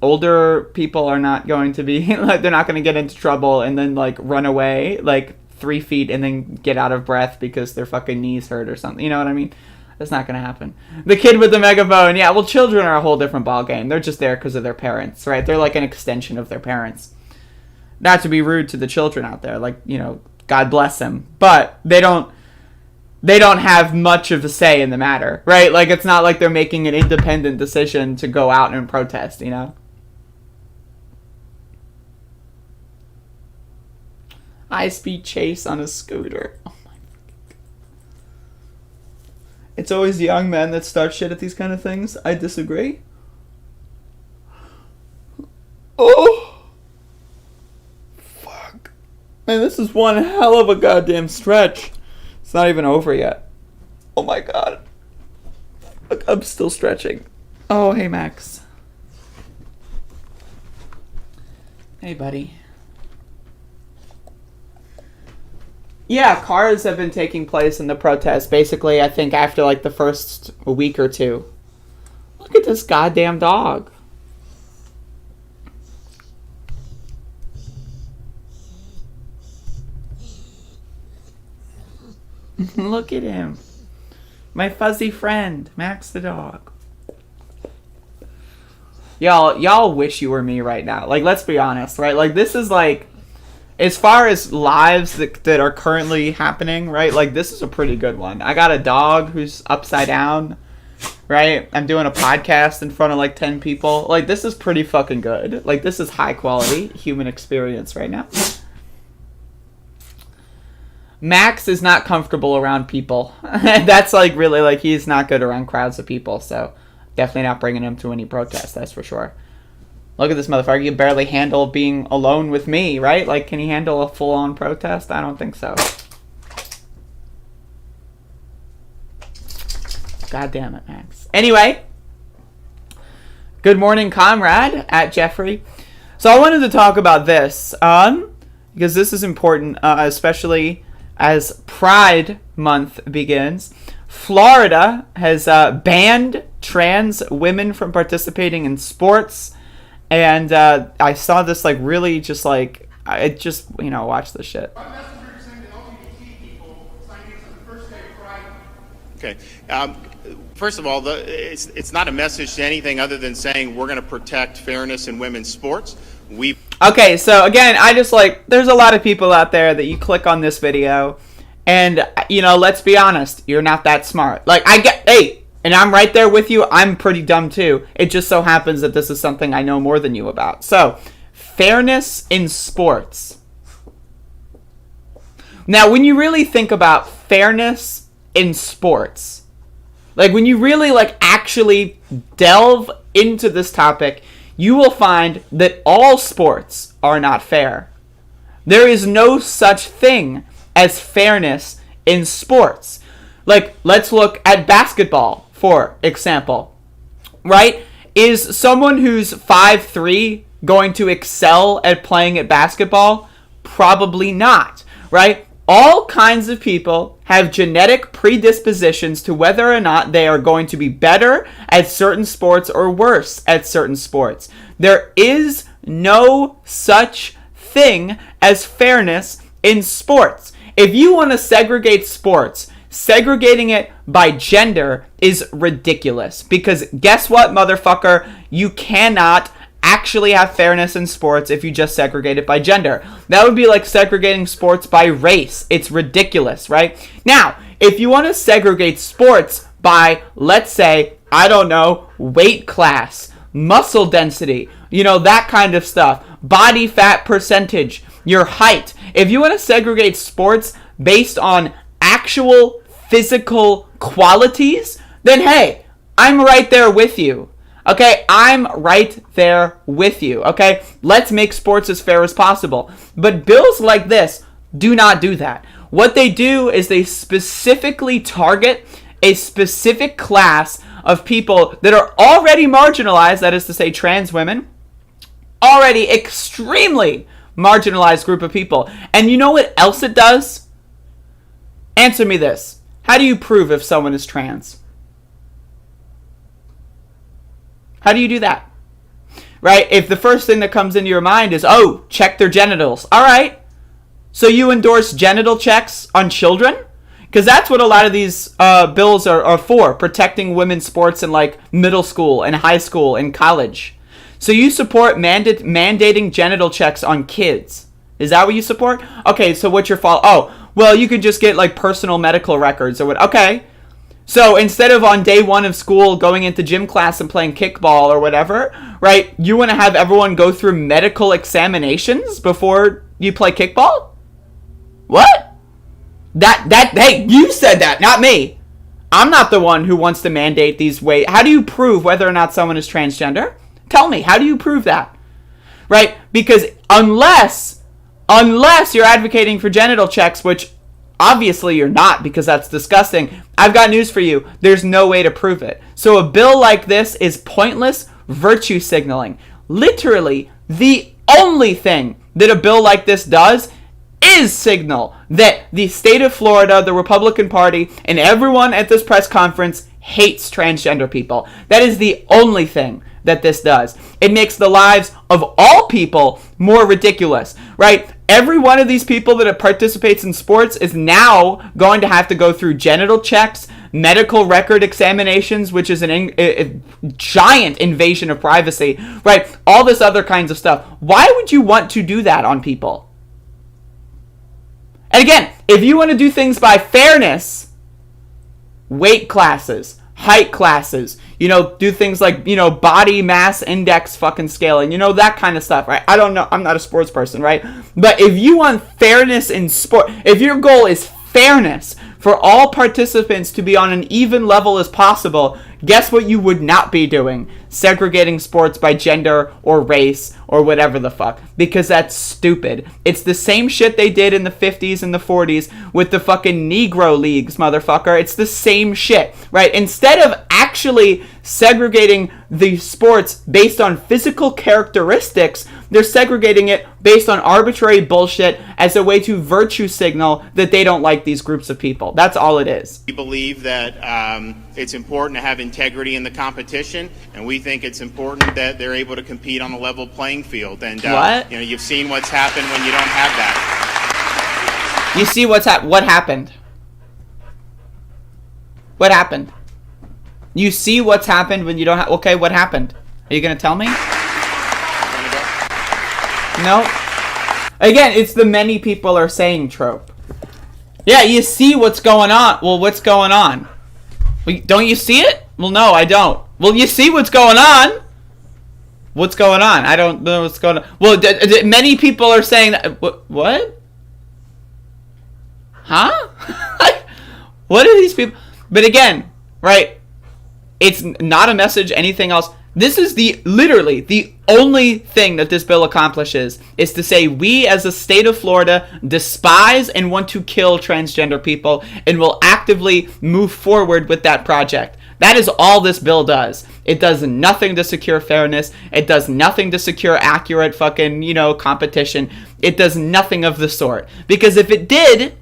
older people are not going to be, like, they're not going to get into trouble and then, like, run away, like, 3 feet and then get out of breath because their fucking knees hurt or something. You know what I mean? That's not going to happen. The kid with the megaphone, yeah, well, children are a whole different ballgame. They're just there because of their parents, right? They're like an extension of their parents. Not to be rude to the children out there, like, God bless them. But they don't have much of a say in the matter, right? Like, it's not like they're making an independent decision to go out and protest, High-speed chase on a scooter. Oh my God. It's always the young men that start shit at these kind of things. I disagree. Oh. Fuck. Man, this is one hell of a goddamn stretch. It's not even over yet. Oh my God. Look, I'm still stretching. Oh, hey, Max. Hey, buddy. Yeah, cars have been taking place in the protest, basically, I think, after, like, the first week or two. Look at this goddamn dog. Look at him. My fuzzy friend, Max the dog. Y'all wish you were me right now. Like, let's be honest, right? Like, this is like, as far as lives that are currently happening, right? Like, this is a pretty good one. I got a dog who's upside down, right? I'm doing a podcast in front of like 10 people. Like, this is pretty fucking good. Like, this is high quality human experience right now. Max is not comfortable around people. That's like really like he's not good around crowds of people. So definitely not bringing him to any protest. That's for sure. Look at this motherfucker. He can barely handle being alone with me, right? Like, can he handle a full-on protest? I don't think so. God damn it, Max. Anyway. Good morning, comrade, at Jeffrey. So I wanted to talk about this. Because this is important, especially as Pride Month begins. Florida has banned trans women from participating in sports. And I saw this, like, really just, like, watch this shit.
Okay. First of all, it's not a message to anything other than saying we're going to protect fairness in women's sports.
Okay, so, again, there's a lot of people out there that you click on this video, and, let's be honest, you're not that smart. Like, and I'm right there with you. I'm pretty dumb, too. It just so happens that this is something I know more than you about. So, fairness in sports. Now, when you really think about fairness in sports, like, when you really, like, actually delve into this topic, you will find that all sports are not fair. There is no such thing as fairness in sports. Like, let's look at basketball, for example. right? Is someone who's 5'3" going to excel at playing at basketball? Probably not, right? All kinds of people have genetic predispositions to whether or not they are going to be better at certain sports or worse at certain sports. There is no such thing as fairness in sports. If you want to segregate sports, segregating it by gender is ridiculous. Because guess what, motherfucker? You cannot actually have fairness in sports if you just segregate it by gender. That would be like segregating sports by race. It's ridiculous, right? Now, if you want to segregate sports by, let's say, I don't know, weight class, muscle density, that kind of stuff, body fat percentage, your height. If you want to segregate sports based on actual physical qualities, then hey, I'm right there with you. Okay, I'm right there with you. Okay, let's make sports as fair as possible. But bills like this do not do that. What they do is they specifically target a specific class of people that are already marginalized, that is to say trans women, already extremely marginalized group of people. And you know what else it does? Answer me this. How do you prove if someone is trans? How do you do that? Right? If the first thing that comes into your mind is, oh, check their genitals. All right. So you endorse genital checks on children? Because that's what a lot of these bills are for, protecting women's sports in like middle school and high school and college. So you support mandating genital checks on kids. Is that what you support? Okay, so what's your fault? Oh, well, you could just get like personal medical records or what? Okay. So instead of on day one of school going into gym class and playing kickball or whatever, right, you want to have everyone go through medical examinations before you play kickball? What? Hey, you said that, not me. I'm not the one who wants to mandate these ways. How do you prove whether or not someone is transgender? Tell me, how do you prove that? Right? Because unless you're advocating for genital checks, which obviously you're not, because that's disgusting, I've got news for you. There's no way to prove it. So a bill like this is pointless virtue signaling. Literally, the only thing that a bill like this does is signal that the state of Florida, the Republican Party, and everyone at this press conference hates transgender people. That is the only thing that this does. It makes the lives of all people more ridiculous, right? Every one of these people that participates in sports is now going to have to go through genital checks, medical record examinations, which is a giant invasion of privacy, right? All this other kinds of stuff. Why would you want to do that on people? And again, if you want to do things by fairness, weight classes, height classes, do things like, body mass index fucking scaling, that kind of stuff, right? I don't know. I'm not a sports person, right? But if you want fairness in sport, if your goal is fairness for all participants to be on an even level as possible, guess what you would not be doing? Segregating sports by gender or race or whatever the fuck. Because that's stupid. It's the same shit they did in the 50s and the 40s with the fucking Negro leagues, motherfucker. It's the same shit, right? Instead of actually segregating the sports based on physical characteristics, they're segregating it based on arbitrary bullshit as a way to virtue signal that they don't like these groups of people. That's all it is.
We believe that it's important to have integrity in the competition, and we think it's important that they're able to compete on a level playing field. And
what?
You've seen what's happened when you don't have that.
You see what happened? What happened? You see what's happened when you don't have... Okay, what happened? Are you going to tell me? No. Again, it's the many people are saying trope. Yeah, you see what's going on. Well, what's going on? Don't you see it? Well, no, I don't. Well, you see what's going on. What's going on? I don't know what's going on. Well, many people are saying that. What? Huh? What are these people? But again, right? It's not a message, anything else. This is literally the only thing that this bill accomplishes is to say we as a state of Florida despise and want to kill transgender people and will actively move forward with that project. That is all this bill does. It does nothing to secure fairness. It does nothing to secure accurate fucking, competition. It does nothing of the sort. Because if it did,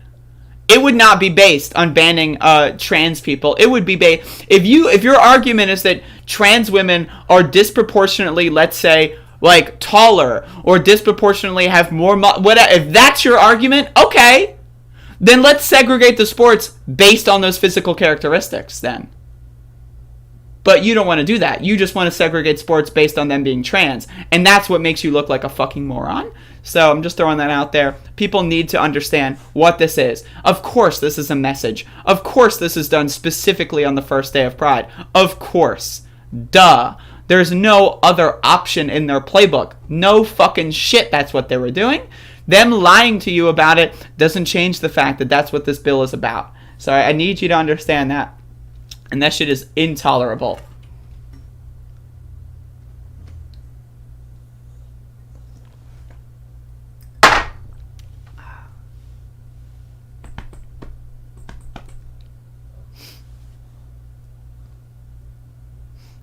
it would not be based on banning trans people. It would be based... If your argument is that trans women are disproportionately, let's say, like, taller, or disproportionately have more... if that's your argument, okay. Then let's segregate the sports based on those physical characteristics, then. But you don't want to do that. You just want to segregate sports based on them being trans. And that's what makes you look like a fucking moron. So I'm just throwing that out there. People need to understand what this is. Of course this is a message. Of course this is done specifically on the first day of Pride. Of course. Duh. There's no other option in their playbook. No fucking shit that's what they were doing. Them lying to you about it doesn't change the fact that that's what this bill is about. So I need you to understand that. And that shit is intolerable.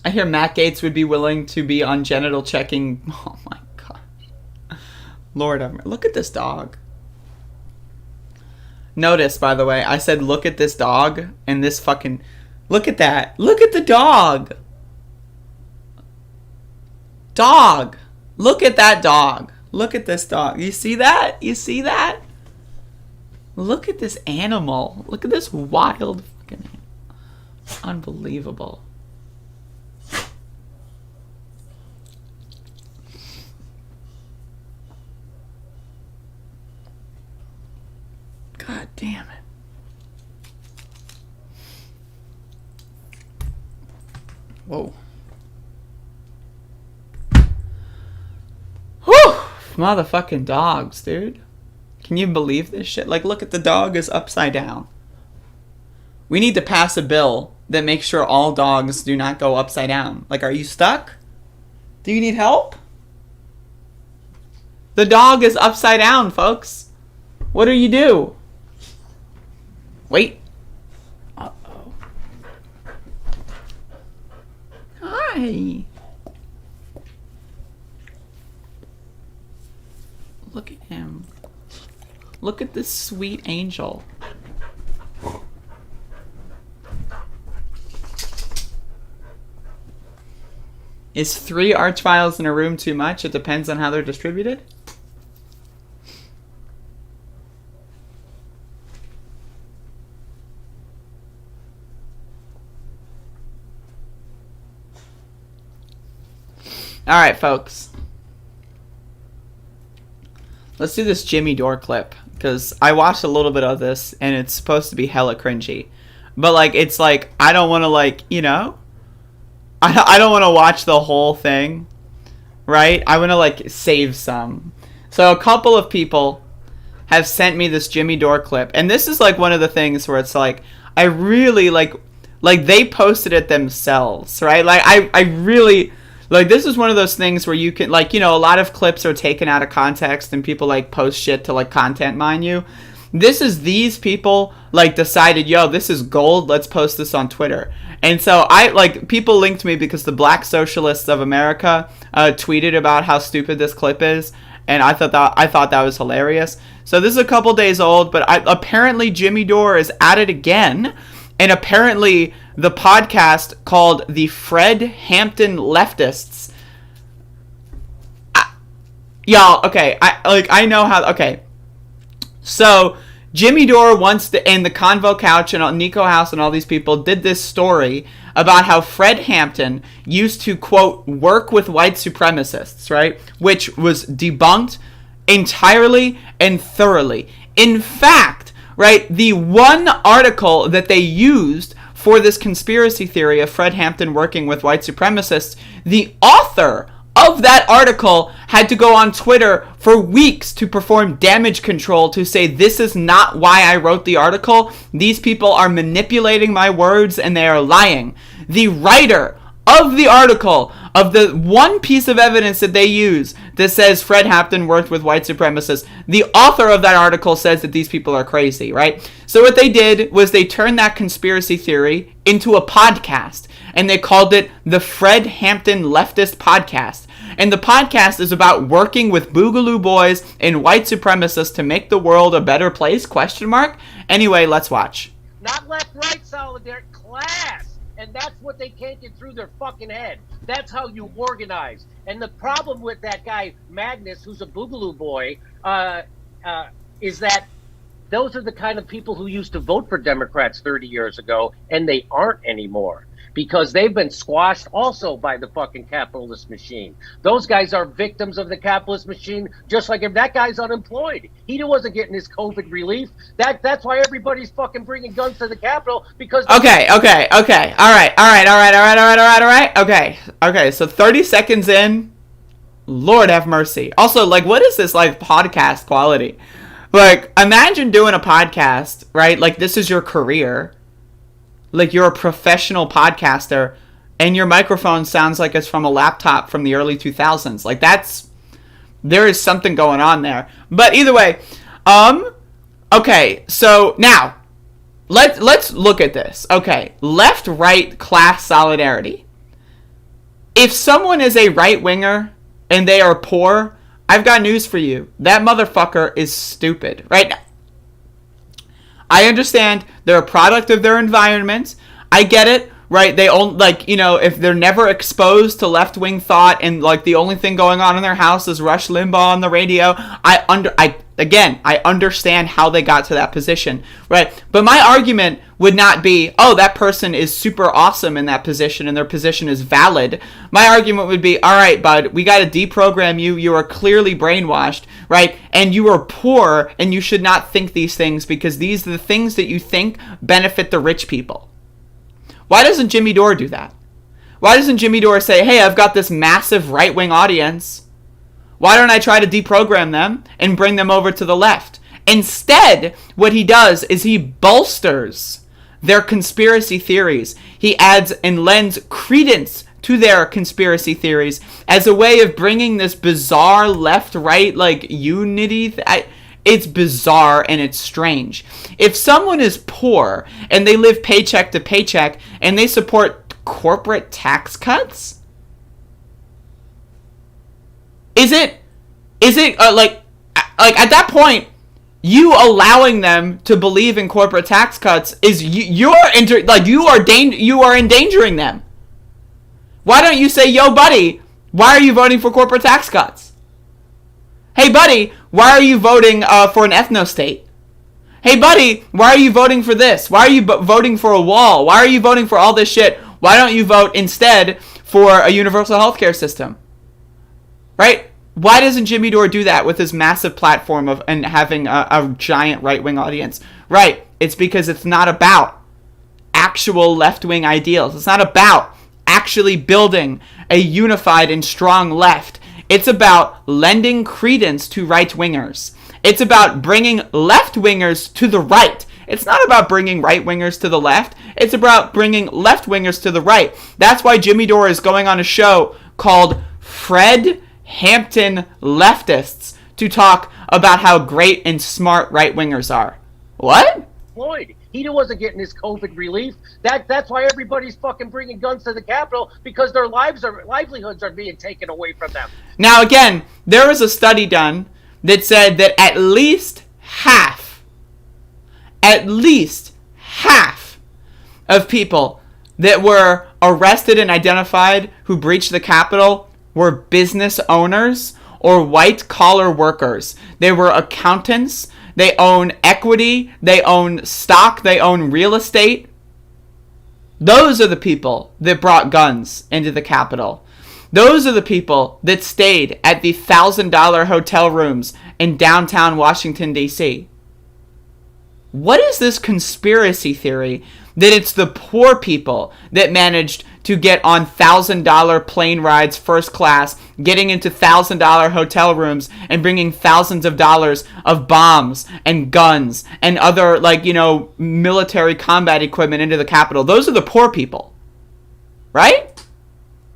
I hear Matt Gaetz would be willing to be on genital checking. Oh my gosh. Lord, look at this dog. Notice, by the way, I said look at this dog, and this fucking... Look at that. Look at the dog. Dog. Look at that dog. Look at this dog. You see that? You see that? Look at this animal. Look at this wild fucking animal. Unbelievable. God damn it. Whoa. Whew! Motherfucking dogs, dude. Can you believe this shit? Like, look at the dog is upside down. We need to pass a bill that makes sure all dogs do not go upside down. Like, are you stuck? Do you need help? The dog is upside down, folks. What do you do? Wait. Uh-oh. Hi. Look at him. Look at this sweet angel. Is 3 archviles in a room too much? It depends on how they're distributed. Alright, folks. Let's do this Jimmy Dore clip. Because I watched a little bit of this, and it's supposed to be hella cringy. But, like, it's like, I don't want to, like, I don't want to watch the whole thing. Right? I want to, like, save some. So a couple of people have sent me this Jimmy Dore clip. And this is, like, one of the things where it's like, I really, like they posted it themselves. Right? Like, I really... Like, this is one of those things where you can, like, a lot of clips are taken out of context and people, like, post shit to, like, content mine you. This is these people, like, decided, yo, this is gold, let's post this on Twitter. And so people linked me because the Black Socialists of America tweeted about how stupid this clip is. And I thought that was hilarious. So this is a couple days old, but apparently Jimmy Dore is at it again. And apparently the podcast called the Fred Hampton Leftists. Y'all, okay, I know how, okay. So Jimmy Dore and the Convo Couch and Nico House and all these people did this story about how Fred Hampton used to, quote, work with white supremacists, right? Which was debunked entirely and thoroughly. In fact, right, the one article that they used for this conspiracy theory of Fred Hampton working with white supremacists, the author of that article had to go on Twitter for weeks to perform damage control to say, this is not why I wrote the article. These people are manipulating my words and they are lying. The writer of the article, of the one piece of evidence that they use that says Fred Hampton worked with white supremacists, the author of that article says that these people are crazy, right? So what they did was they turned that conspiracy theory into a podcast, and they called it the Fred Hampton Leftist Podcast. And the podcast is about working with Boogaloo Boys and white supremacists to make the world a better place, ? Anyway, let's watch.
Not left-right solidarity, class. And that's what they can't get through their fucking head. That's how you organize. And the problem with that guy, Magnus, who's a Boogaloo Boy, is that those are the kind of people who used to vote for Democrats 30 years ago, and they aren't anymore. Because they've been squashed also by the fucking capitalist machine. Those guys are victims of the capitalist machine, just like if that guy's unemployed. He wasn't getting his COVID relief. That's why everybody's fucking bringing guns to the Capitol, because... Okay. All
right. Okay, so 30 seconds in, Lord have mercy. Also, like, what is this, like, podcast quality? Like, imagine doing a podcast, right? Like, this is your career. Like, you're a professional podcaster, and your microphone sounds like it's from a laptop from the early 2000s. Like, there is something going on there. But either way, okay, so now, let's look at this. Okay, left-right class solidarity. If someone is a right-winger and they are poor, I've got news for you. That motherfucker is stupid, right? I understand they're a product of their environment. I get it, right? They only, like, you know, if they're never exposed to left-wing thought and, like, the only thing going on in their house is Rush Limbaugh on the radio, I understand how they got to that position, right? But my argument would not be, oh, that person is super awesome in that position and their position is valid. My argument would be, all right, bud, we got to deprogram you. You are clearly brainwashed, right? And you are poor and you should not think these things because these are the things that you think benefit the rich people. Why doesn't Jimmy Dore do that? Why doesn't Jimmy Dore say, hey, I've got this massive right-wing audience. Why don't I try to deprogram them and bring them over to the left? Instead, what he does is he bolsters their conspiracy theories. He adds and lends credence to their conspiracy theories as a way of bringing this bizarre left-right, like, unity. It's bizarre and it's strange. If someone is poor and they live paycheck to paycheck and they support corporate tax cuts, is it like at that point, you allowing them to believe in corporate tax cuts is you are endangering them. Why don't you say, yo, buddy, why are you voting for corporate tax cuts? Hey, buddy, why are you voting for an ethno-state? Hey, buddy, why are you voting for this? Why are you voting for a wall? Why are you voting for all this shit? Why don't you vote instead for a universal healthcare system? Right? Why doesn't Jimmy Dore do that with his massive platform and having a giant right-wing audience? Right. It's because it's not about actual left-wing ideals. It's not about actually building a unified and strong left. It's about lending credence to right-wingers. It's about bringing left-wingers to the right. It's not about bringing right-wingers to the left. It's about bringing left-wingers to the right. That's why Jimmy Dore is going on a show called Fred Hampton Leftists to talk about how great and smart right-wingers are. What?
Floyd, he wasn't getting his COVID relief. That's why everybody's fucking bringing guns to the Capitol, because their livelihoods are being taken away from them.
Now, again, there was a study done that said that at least half of people that were arrested and identified who breached the Capitol were business owners or white-collar workers. They were accountants. They own equity. They own stock. They own real estate. Those are the people that brought guns into the Capitol. Those are the people that stayed at the $1,000 hotel rooms in downtown Washington, D.C. What is this conspiracy theory that it's the poor people that managed to get on $1,000 plane rides first class, getting into $1,000 hotel rooms and bringing thousands of dollars of bombs and guns and other, military combat equipment into the Capitol? Those are the poor people, right?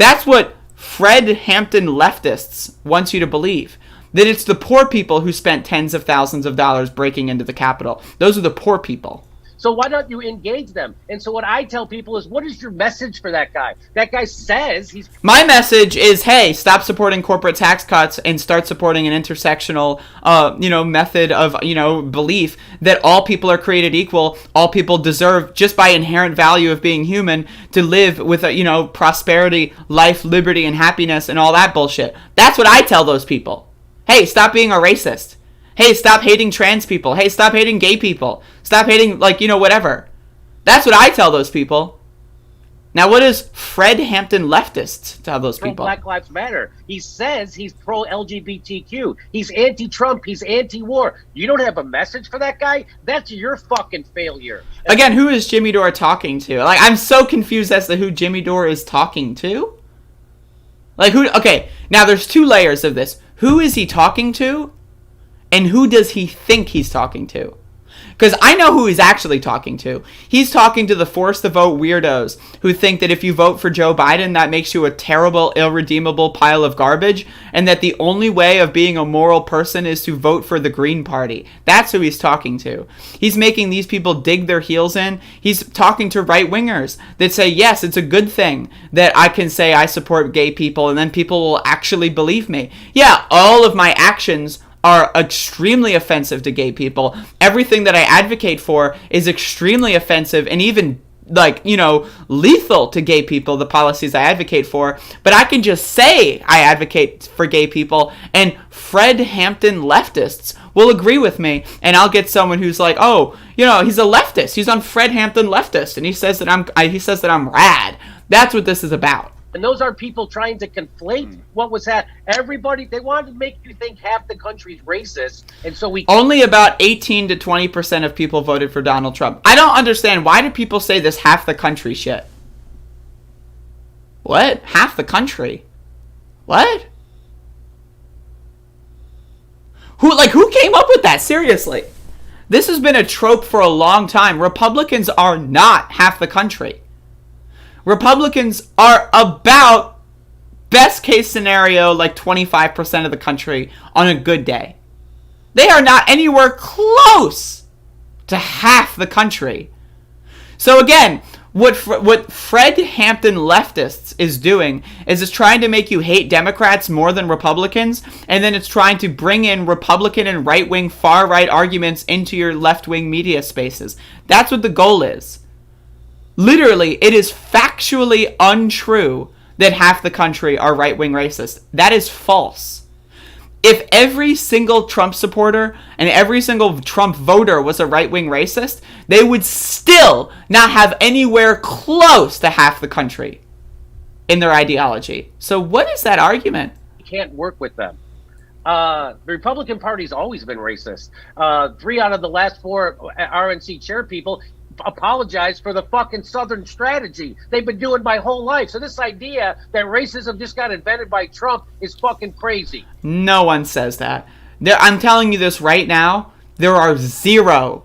That's what Fred Hampton leftists wants you to believe. That it's the poor people who spent tens of thousands of dollars breaking into the Capitol. Those are the poor people.
So why don't you engage them? And so what I tell people is, what is your message for that guy? That guy says he's...
My message is, hey, stop supporting corporate tax cuts and start supporting an intersectional, method of, belief that all people are created equal. All people deserve, just by inherent value of being human, to live with, prosperity, life, liberty, and happiness and all that bullshit. That's what I tell those people. Hey, stop being a racist. Hey, stop hating trans people. Hey, stop hating gay people. Stop hating, whatever. That's what I tell those people. Now, what does Fred Hampton leftists tell those people?
Black Lives Matter. He says he's pro-LGBTQ. He's anti-Trump. He's anti-war. You don't have a message for that guy? That's your fucking failure.
Again, who is Jimmy Dore talking to? I'm so confused as to who Jimmy Dore is talking to. Okay, now there's two layers of this. Who is he talking to? And who does he think he's talking to? Because I know who he's actually talking to. He's talking to the force to vote weirdos who think that if you vote for Joe Biden, that makes you a terrible, irredeemable pile of garbage, and that the only way of being a moral person is to vote for the Green Party. That's who he's talking to. He's making these people dig their heels in. He's talking to right-wingers that say, yes, it's a good thing that I can say I support gay people, and then people will actually believe me. Yeah, all of my actions are extremely offensive to gay people. Everything that I advocate for is extremely offensive and even, lethal to gay people, the policies I advocate for. But I can just say I advocate for gay people, and Fred Hampton leftists will agree with me, and I'll get someone who's like, oh, he's a leftist. He's on Fred Hampton leftist, and he says that I'm rad. That's what this is about.
And those are people trying to conflate what was that. Everybody, they wanted to make you think half the country's racist. And so
only about 18 to 20% of people voted for Donald Trump. I don't understand. Why do people say this half the country shit? What? Half the country? What? Who came up with that? Seriously. This has been a trope for a long time. Republicans are not half the country. Republicans are about, best case scenario, 25% of the country on a good day. They are not anywhere close to half the country. So again, what Fred Hampton leftists is doing is it's trying to make you hate Democrats more than Republicans, and then it's trying to bring in Republican and right-wing, far-right arguments into your left-wing media spaces. That's what the goal is. Literally, it is factually untrue that half the country are right-wing racists. That is false. If every single Trump supporter and every single Trump voter was a right-wing racist, they would still not have anywhere close to half the country in their ideology. So what is that argument?
You can't work with them. The Republican Party's always been racist. 3 out of the last 4 RNC chair people apologize for the fucking Southern strategy they've been doing my whole life. So this idea that racism just got invented by Trump is fucking crazy.
No one says that. I'm telling you this right now. There are zero.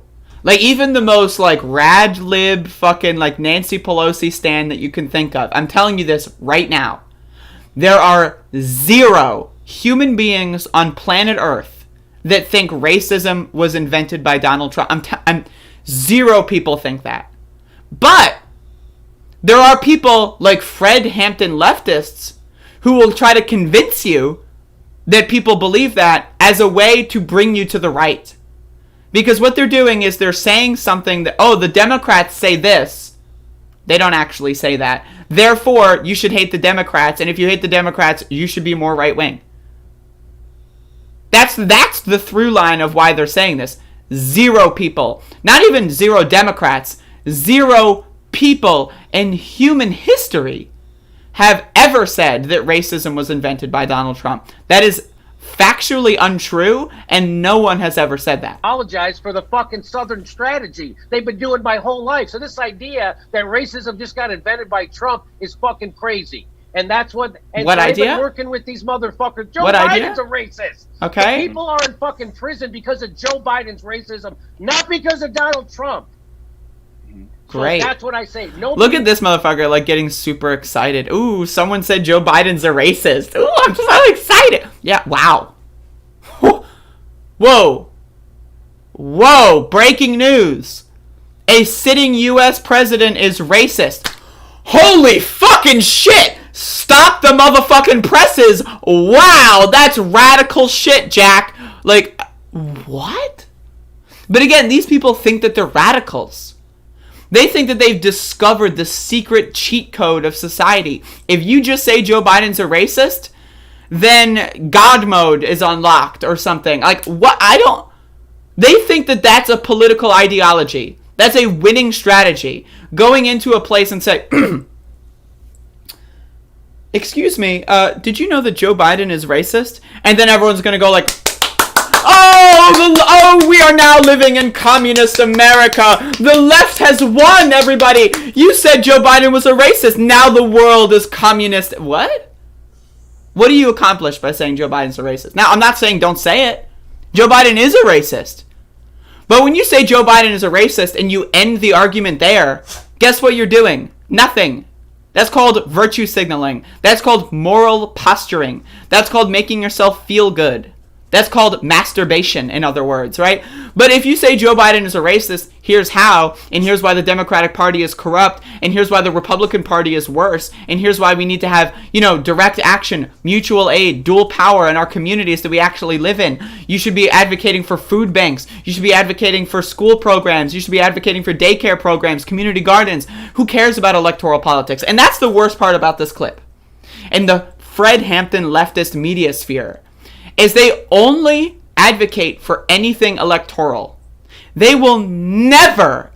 Even the most rad lib fucking Nancy Pelosi stan that you can think of. I'm telling you this right now. There are zero human beings on planet Earth that think racism was invented by Donald Trump. Zero people think that. But there are people like Fred Hampton leftists who will try to convince you that people believe that as a way to bring you to the right. Because what they're doing is they're saying something that, oh, the Democrats say this. They don't actually say that. Therefore, you should hate the Democrats, and if you hate the Democrats, you should be more right-wing. That's the through line of why they're saying this. Zero people, not even zero Democrats, zero people in human history have ever said that racism was invented by Donald Trump. That is factually untrue, and no one has ever said that.
Apologize for the fucking Southern strategy they've been doing my whole life. So this idea that racism just got invented by Trump is fucking crazy. And that's what... And
what
so
idea?
I've been working with these motherfuckers. Joe
what
Biden's
idea?
a racist.
Okay.
The people are in fucking prison because of Joe Biden's racism, not because of Donald Trump.
great.
So that's what I say.
Look at this motherfucker, like, getting super excited. Ooh, someone said Joe Biden's a racist. Ooh, I'm so excited. Yeah, wow. Whoa. Whoa, breaking news. A sitting U.S. president is racist. Holy fucking shit. Stop the motherfucking presses. Wow, that's radical shit, Jack. Like, what? But again, these people think that they're radicals. They think that they've discovered the secret cheat code of society. If you just say Joe Biden's a racist, then God mode is unlocked or something. Like, what? They think that that's a political ideology. That's a winning strategy. Going into a place and say, excuse me, did you know that Joe Biden is racist? And then everyone's going to go like, oh, we are now living in communist America. The left has won, everybody. You said Joe Biden was a racist. Now the world is communist. What? What do you accomplish by saying Joe Biden's a racist? Now, I'm not saying don't say it. Joe Biden is a racist. But when you say Joe Biden is a racist and you end the argument there, guess what you're doing? Nothing. That's called virtue signaling. That's called moral posturing. That's called making yourself feel good. That's called masturbation, in other words, right? But if you say Joe Biden is a racist, here's how, and here's why the Democratic Party is corrupt, and here's why the Republican Party is worse, and here's why we need to have, direct action, mutual aid, dual power in our communities that we actually live in. You should be advocating for food banks. You should be advocating for school programs. You should be advocating for daycare programs, community gardens. Who cares about electoral politics? And that's the worst part about this clip. And the Fred Hampton leftist media sphere is they only advocate for anything electoral. They will never,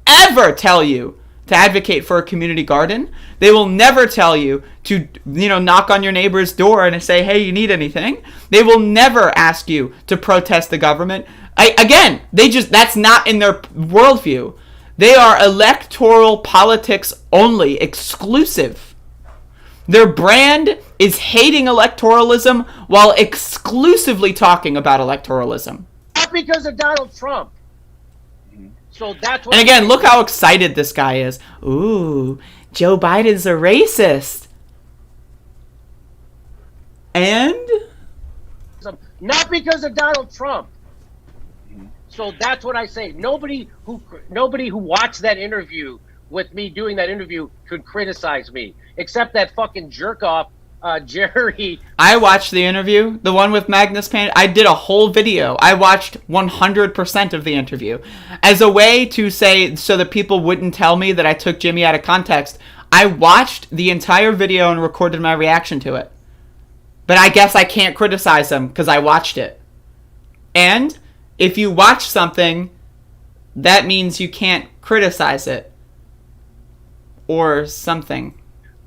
ever tell you to advocate for a community garden. They will never tell you to, knock on your neighbor's door and say, hey, you need anything? They will never ask you to protest the government. That's not in their worldview. They are electoral politics only, exclusive. Their brand is hating electoralism while exclusively talking about electoralism.
Not because of Donald Trump. So that's what.
And again, look how excited this guy is. Ooh, Joe Biden's a racist. And?
Not because of Donald Trump. So that's what I say. Nobody who watched that interview with me doing that interview could criticize me, except that fucking jerk off, Jerry.
I watched the interview, the one with Magnus Pan. I did a whole video. I watched 100% of the interview as a way to say, so that people wouldn't tell me that I took Jimmy out of context. I watched the entire video and recorded my reaction to it. But I guess I can't criticize him because I watched it. And if you watch something, that means you can't criticize it. Or something.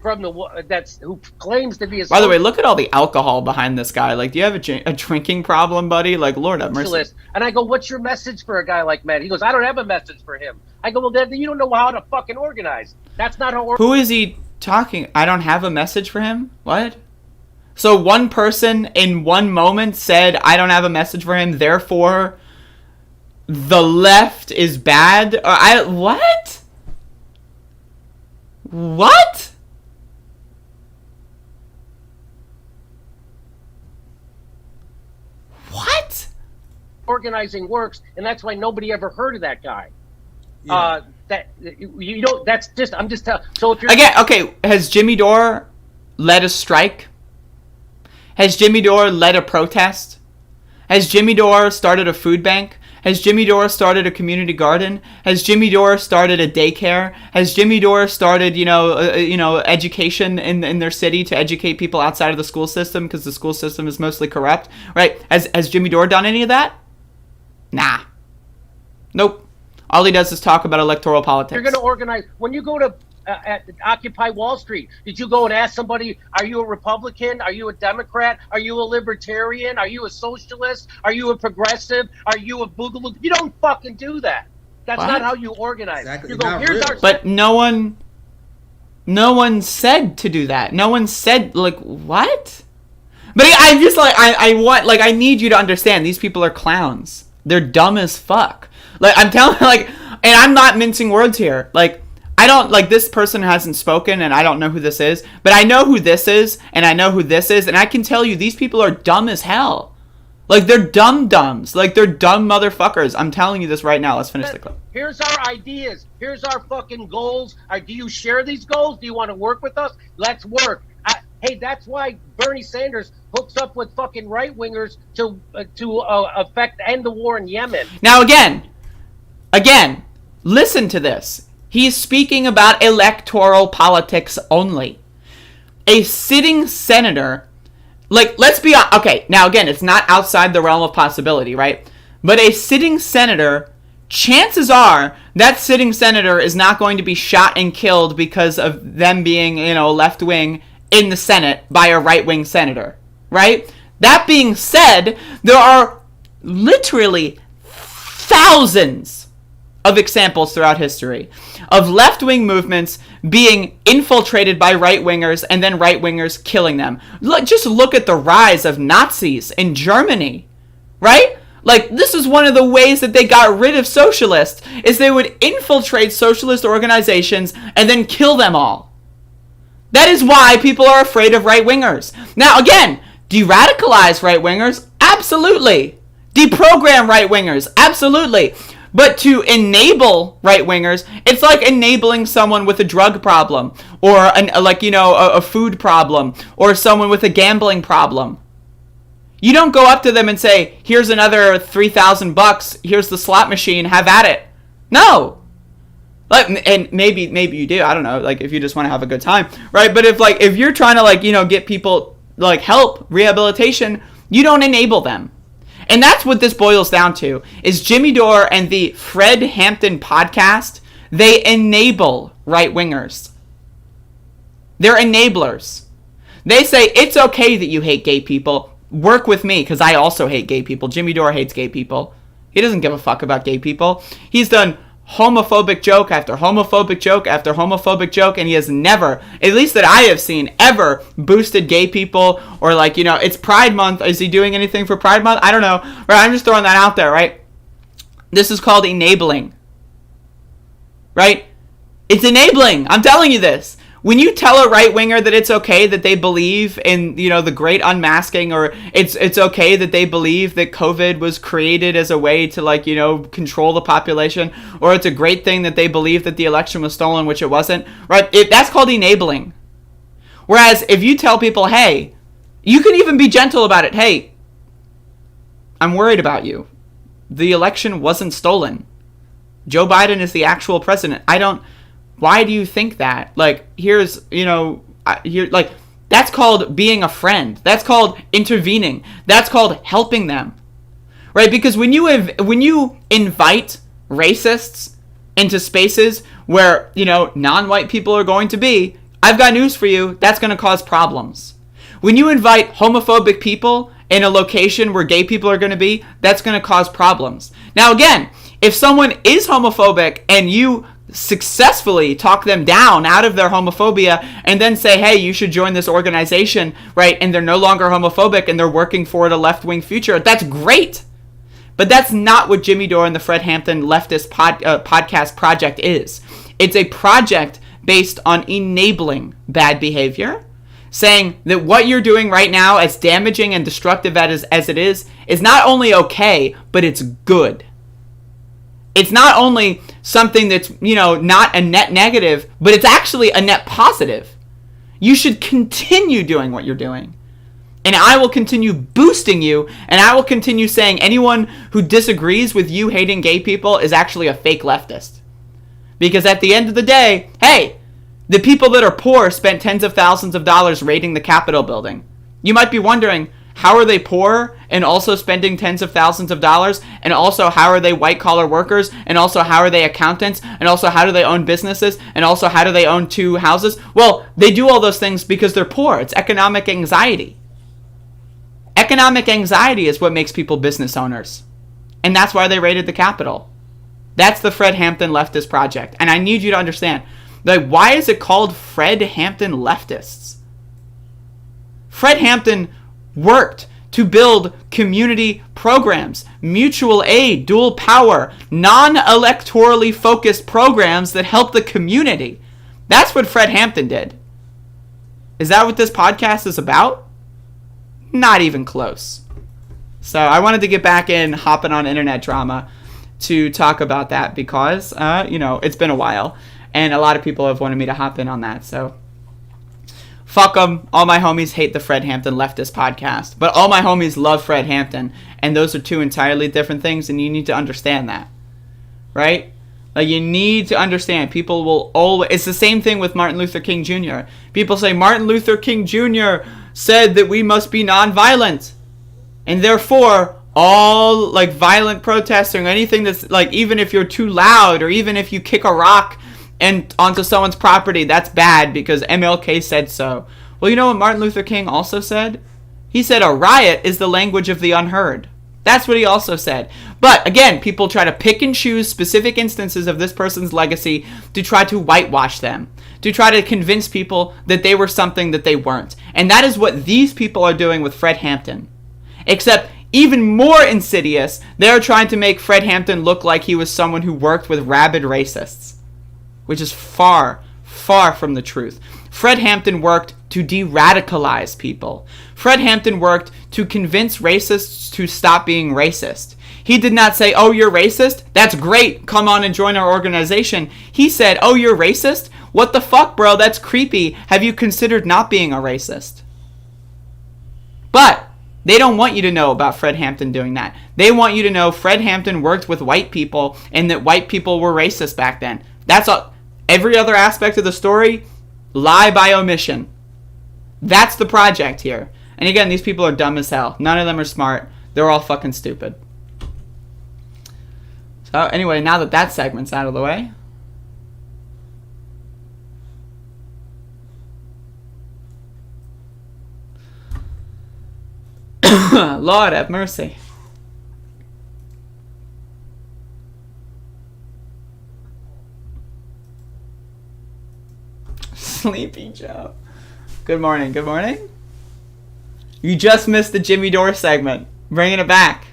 From who claims to be a.
By the way, look at all the alcohol behind this guy. Like, do you have a drinking problem, buddy? Like, Lord have mercy.
And I go, what's your message for a guy like Matt? He goes, I don't have a message for him. I go, well, then you don't know how to fucking organize. That's not how.
Who is he talking? I don't have a message for him? What? So one person in one moment said, I don't have a message for him, therefore the left is bad? What? What? What?
Organizing works, and that's why nobody ever heard of that guy. Yeah. That's just. I'm just telling. So if you're
again, okay, has Jimmy Dore led a strike? Has Jimmy Dore led a protest? Has Jimmy Dore started a food bank? Has Jimmy Dore started a community garden? Has Jimmy Dore started a daycare? Has Jimmy Dore started, education in their city to educate people outside of the school system because the school system is mostly corrupt, right? Has Jimmy Dore done any of that? Nah. Nope. All he does is talk about electoral politics.
You're going to organize when you go to at Occupy Wall Street. Did you go and ask somebody, are you a Republican? Are you a Democrat? Are you a Libertarian? Are you a socialist? Are you a progressive? Are you a boogaloo? You don't fucking do that. That's not how you organize. Exactly. You go, here's our.
But no one said to do that. No one said, like, what? But I'm just like, I need you to understand, these people are clowns. They're dumb as fuck. Like, I'm telling, like, and I'm not mincing words here. Like, I don't, like, this person hasn't spoken, and I don't know who this is, but I know who this is, and I know who this is, and I can tell you these people are dumb as hell. Like, they're dumb-dumbs. Like, they're dumb motherfuckers. I'm telling you this right now. Let's finish the clip.
Here's our ideas. Here's our fucking goals. Do you share these goals? Do you want to work with us? Let's work. Hey, that's why Bernie Sanders hooks up with fucking right-wingers to end the war in Yemen.
Now, again, listen to this. He's speaking about electoral politics only. A sitting senator, like, let's be honest. Okay, now, again, it's not outside the realm of possibility, right? But a sitting senator, chances are that sitting senator is not going to be shot and killed because of them being, left-wing in the Senate by a right-wing senator, right? That being said, there are literally thousands of examples throughout history of left-wing movements being infiltrated by right-wingers and then right-wingers killing them. Just look at the rise of Nazis in Germany, right? Like, this is one of the ways that they got rid of socialists, is they would infiltrate socialist organizations and then kill them all. That is why people are afraid of right-wingers. Now, again, de-radicalize right-wingers? Absolutely. Deprogram right-wingers? Absolutely. But to enable right-wingers, it's like enabling someone with a drug problem, or a food problem, or someone with a gambling problem. You don't go up to them and say, here's another $3,000, here's the slot machine, have at it. No. And maybe you do, I don't know, like, if you just want to have a good time, right? But if you're trying to, get people, help, rehabilitation, you don't enable them. And that's what this boils down to, is Jimmy Dore and the Fred Hampton podcast, they enable right-wingers. They're enablers. They say, it's okay that you hate gay people. Work with me, because I also hate gay people. Jimmy Dore hates gay people. He doesn't give a fuck about gay people. He's done homophobic joke after homophobic joke after homophobic joke, and he has never, at least that I have seen, ever boosted gay people, or it's Pride Month. Is he doing anything for Pride Month? I don't know. Right? I'm just throwing that out there, right? This is called enabling. Right? It's enabling. I'm telling you this. When you tell a right-winger that it's okay that they believe in, the great unmasking, or it's okay that they believe that COVID was created as a way to, control the population, or it's a great thing that they believe that the election was stolen, which it wasn't, right? That's called enabling. Whereas if you tell people, hey, you can even be gentle about it. Hey, I'm worried about you. The election wasn't stolen. Joe Biden is the actual president. Why do you think that? That's called being a friend. That's called intervening. That's called helping them. Right? Because when you invite racists into spaces where, non-white people are going to be, I've got news for you, that's going to cause problems. When you invite homophobic people in a location where gay people are going to be, that's going to cause problems. Now, again, if someone is homophobic and you successfully talk them down out of their homophobia and then say, hey, you should join this organization, right? And they're no longer homophobic and they're working for a left-wing future. That's great. But that's not what Jimmy Dore and the Fred Hampton leftist podcast project is. It's a project based on enabling bad behavior, saying that what you're doing right now, as damaging and destructive as it is not only okay, but it's good. It's not only something that's, not a net negative, but it's actually a net positive. You should continue doing what you're doing. And I will continue boosting you, and I will continue saying anyone who disagrees with you hating gay people is actually a fake leftist. Because at the end of the day, hey, the people that are poor spent tens of thousands of dollars raiding the Capitol building. You might be wondering, how are they poor and also spending tens of thousands of dollars? And also, how are they white-collar workers? And also, how are they accountants? And also, how do they own businesses? And also, how do they own 2 houses? Well, they do all those things because they're poor. It's economic anxiety. Economic anxiety is what makes people business owners. And that's why they raided the Capitol. That's the Fred Hampton leftist project. And I need you to understand, why is it called Fred Hampton leftists? Fred Hampton worked to build community programs, mutual aid, dual power, non-electorally focused programs that help the community. That's what Fred Hampton did. Is that what this podcast is about? Not even close. So I wanted to get back in hopping on internet drama to talk about that because, it's been a while. And a lot of people have wanted me to hop in on that. So fuck them. All my homies hate the Fred Hampton leftist podcast. But all my homies love Fred Hampton. And those are two entirely different things. And you need to understand that. Right? Like, you need to understand. People will always... It's the same thing with Martin Luther King Jr. People say, Martin Luther King Jr. said that we must be nonviolent. And therefore, all, violent protesting or anything that's, even if you're too loud or even if you kick a rock and onto someone's property, that's bad because MLK said so. Well, you know what Martin Luther King also said? He said a riot is the language of the unheard. That's what he also said. But, again, people try to pick and choose specific instances of this person's legacy to try to whitewash them, to try to convince people that they were something that they weren't. And that is what these people are doing with Fred Hampton. Except, even more insidious, they're trying to make Fred Hampton look like he was someone who worked with rabid racists, which is far, far from the truth. Fred Hampton worked to de-radicalize people. Fred Hampton worked to convince racists to stop being racist. He did not say, oh, you're racist? That's great. Come on and join our organization. He said, oh, you're racist? What the fuck, bro? That's creepy. Have you considered not being a racist? But they don't want you to know about Fred Hampton doing that. They want you to know Fred Hampton worked with white people and that white people were racist back then. That's all. Every other aspect of the story, lie by omission. That's the project here. And again, these people are dumb as hell. None of them are smart. They're all fucking stupid. So anyway, now that that segment's out of the way. Lord have mercy. Sleepy Joe. Good morning, good morning. You just missed the Jimmy Dore segment. Bringing it back.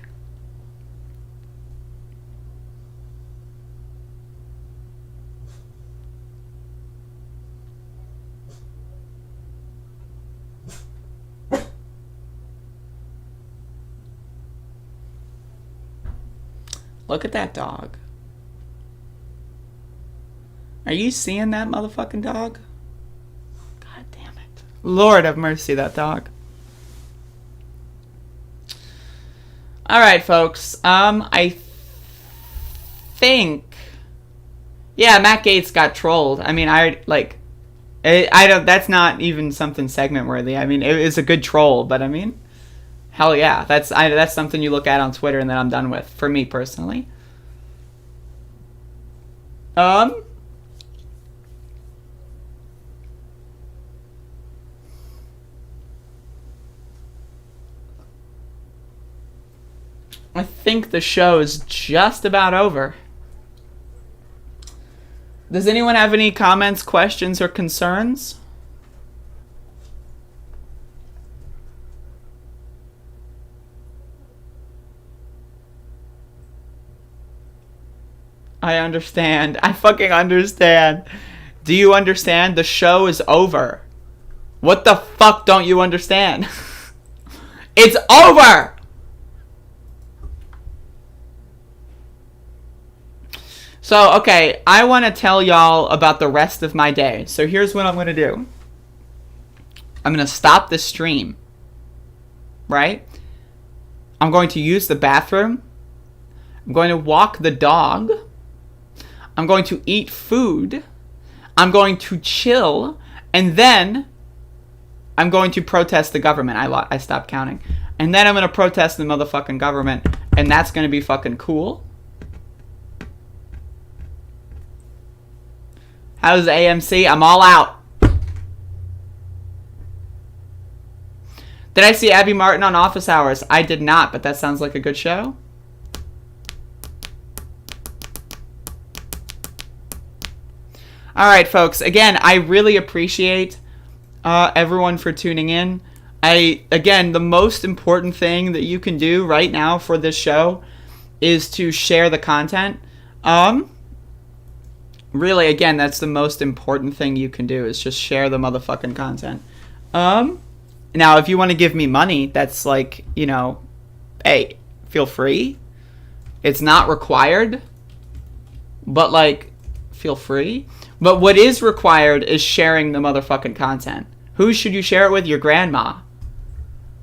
Look at that dog. Are you seeing that motherfucking dog? God damn it. Lord have mercy, that dog. Alright, folks. I think... Yeah, Matt Gaetz got trolled. I mean, I don't... That's not even something segment worthy. I mean, it is a good troll, but I mean... Hell yeah, that's something you look at on Twitter and then I'm done with, for me personally. I think the show is just about over. Does anyone have any comments, questions, or concerns? I understand. I fucking understand. Do you understand? The show is over. What the fuck don't you understand? It's over! So, okay, I want to tell y'all about the rest of my day. So here's what I'm going to do. I'm going to stop the stream. Right? I'm going to use the bathroom. I'm going to walk the dog. I'm going to eat food. I'm going to chill. And then I'm going to protest the government. I stopped counting. And then I'm going to protest the motherfucking government. And that's going to be fucking cool. How's AMC? I'm all out. Did I see Abby Martin on Office Hours? I did not, but that sounds like a good show. Alright, folks. Again, I really appreciate everyone for tuning in. Again, the most important thing that you can do right now for this show is to share the content. Really, again, that's the most important thing you can do, is just share the motherfucking content. Now, if you want to give me money, that's like, you know, hey, feel free. It's not required, but like, feel free. But what is required is sharing the motherfucking content. Who should you share it with? Your grandma.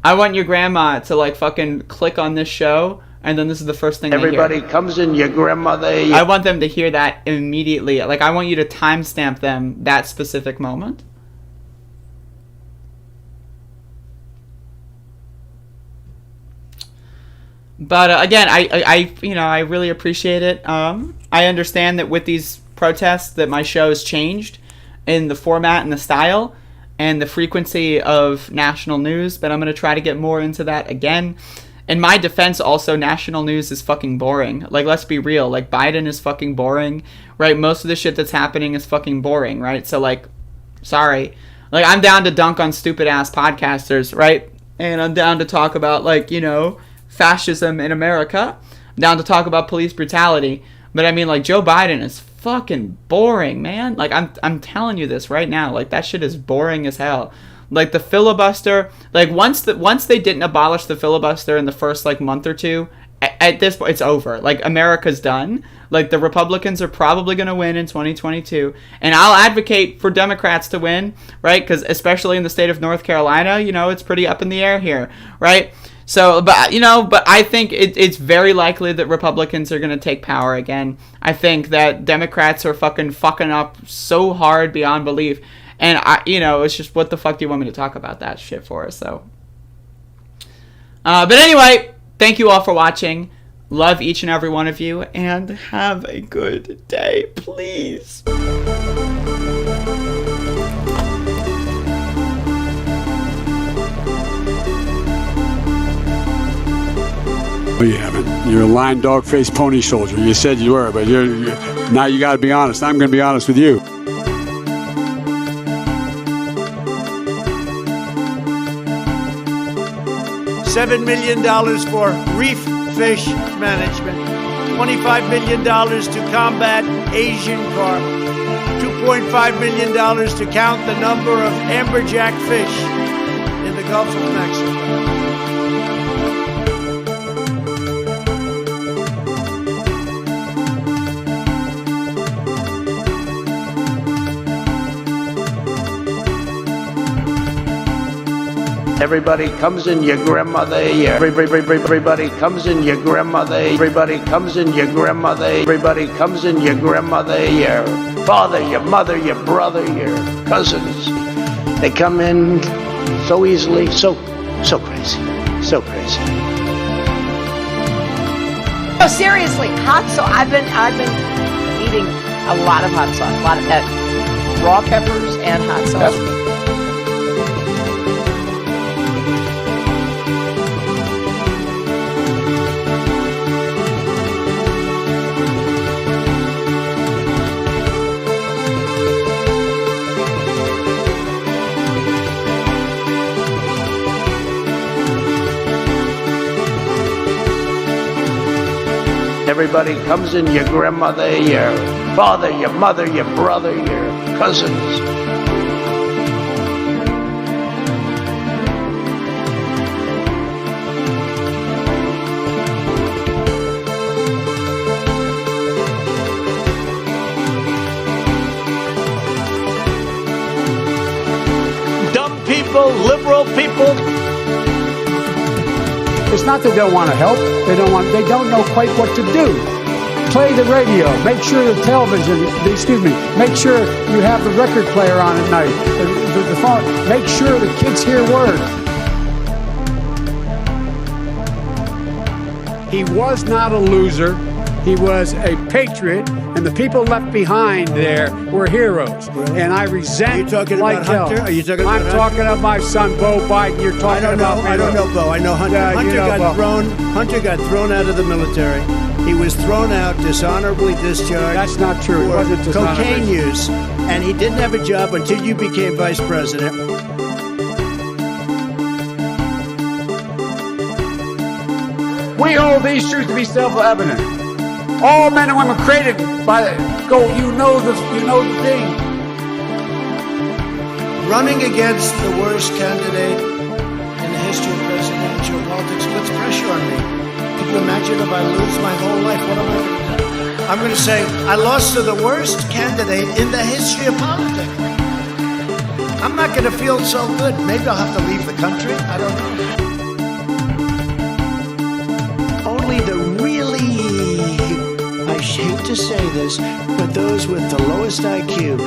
I want your grandma to like fucking click on this show, and then this is the first thing
Everybody
they hear.
comes in, your grandmother.
I want them to hear that immediately. Like, I want you to timestamp them that specific moment. But again, I really appreciate it. I understand that with these protests that my show has changed in the format and the style and the frequency of national news, but I'm going to try to get more into that again. In my defense, also, national news is fucking boring. Like, let's be real. Like, Biden is fucking boring, right? Most of the shit that's happening is fucking boring, right? So, like, sorry. Like, I'm down to dunk on stupid-ass podcasters, right? And I'm down to talk about, like, you know, fascism in America. I'm down to talk about police brutality. But, I mean, like, Joe Biden is fucking boring, man. Like, I'm telling you this right now. Like, that shit is boring as hell. Like, the filibuster, like, once they didn't abolish the filibuster in the first, like, month or two, at this point, it's over. Like, America's done. Like, the Republicans are probably going to win in 2022. And I'll advocate for Democrats to win, right? Because especially in the state of North Carolina, you know, it's pretty up in the air here, right? So, but, you know, but I think it's very likely that Republicans are going to take power again. I think that Democrats are fucking up so hard beyond belief. And, you know, it's just, what the fuck do you want me to talk about that shit for? So, but anyway, thank you all for watching. Love each and every one of you, and have a good day, please.
You haven't. You're a lying dog-faced pony soldier. You said you were, but now you got to be honest. I'm going to be honest with you.
$7 million for reef fish management, $25 million to combat Asian carp, $2.5 million to count the number of amberjack fish in the Gulf of Mexico.
Everybody comes in your grandmother ear. Everybody comes in your grandmother. Everybody comes in your grandmother. Everybody comes in your grandmother, your father, your mother, your brother, your cousins. They come in so easily, so crazy, so crazy.
No, seriously, hot sauce. I've been eating a lot of hot sauce, a lot of raw peppers and hot sauce.
Everybody comes in your grandmother, your father, your mother, your brother, your cousins.
Dumb people, liberal people.
It's not that they don't want to help. They don't know quite what to do. Play the radio. Make sure the television, make sure you have the record player on at night. The phone. Make sure the kids hear word. He was not a loser. He was a patriot, and the people left behind there were heroes. Really? And I resent.
Are you talking
like
about Hunter?
hell.
Are you talking about
I'm talking about my son, Bo Biden. You're talking about me.
I don't know, Bo. I know Hunter.
Yeah,
Hunter got thrown out of the military. He was thrown out, dishonorably discharged.
That's not true. It wasn't dishonorable.
Cocaine use, and he didn't have a job until you became vice president.
We hold these truths to be self-evident. All men and women created by you know the thing.
Running against the worst candidate in the history of presidential politics puts pressure on me. Could you imagine if I lose my whole life? What am I going to do? I'm going to say, I lost to the worst candidate in the history of politics. I'm not going to feel so good. Maybe I'll have to leave the country. I don't know. Only the really, I hate to say this, but those with the lowest IQ.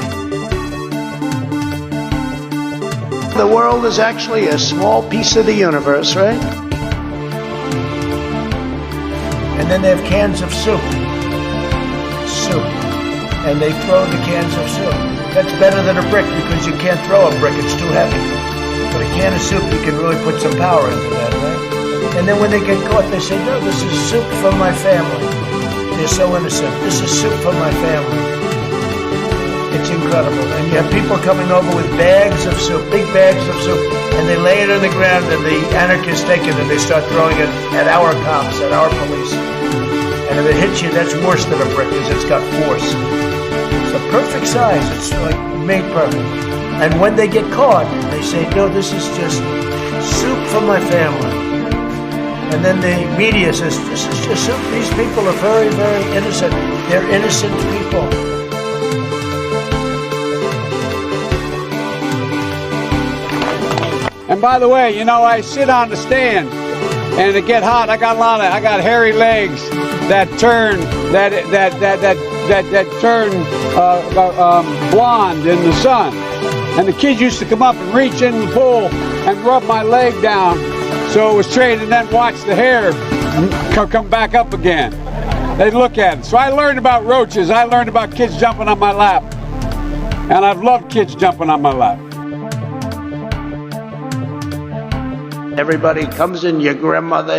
The world is actually a small piece of the universe, right? And then they have cans of soup. And they throw the cans of soup. That's better than a brick because you can't throw a brick, it's too heavy. But a can of soup, you can really put some power into that, right? And then when they get caught, they say, no, this is soup for my family. They're so innocent. This is soup for my family. It's incredible. And you have people coming over with bags of soup, big bags of soup, and they lay it on the ground, and the anarchists take it and they start throwing it at our cops, at our police. And if it hits you, that's worse than a brick because it's got force. It's the perfect size. It's like made perfect. And when they get caught, they say, no, this is just soup for my family. And then the media says, this is just soup. These people are very, very innocent. They're innocent people.
And by the way, you know, I sit on the stand and it get hot. I got hairy legs that turn blonde in the sun. And the kids used to come up and reach in the pool and rub my leg down so it was straight, and then watch the hair come back up again. They'd look at it. So I learned about roaches. I learned about kids jumping on my lap. And I've loved kids jumping on my lap.
Everybody comes in your grandmother.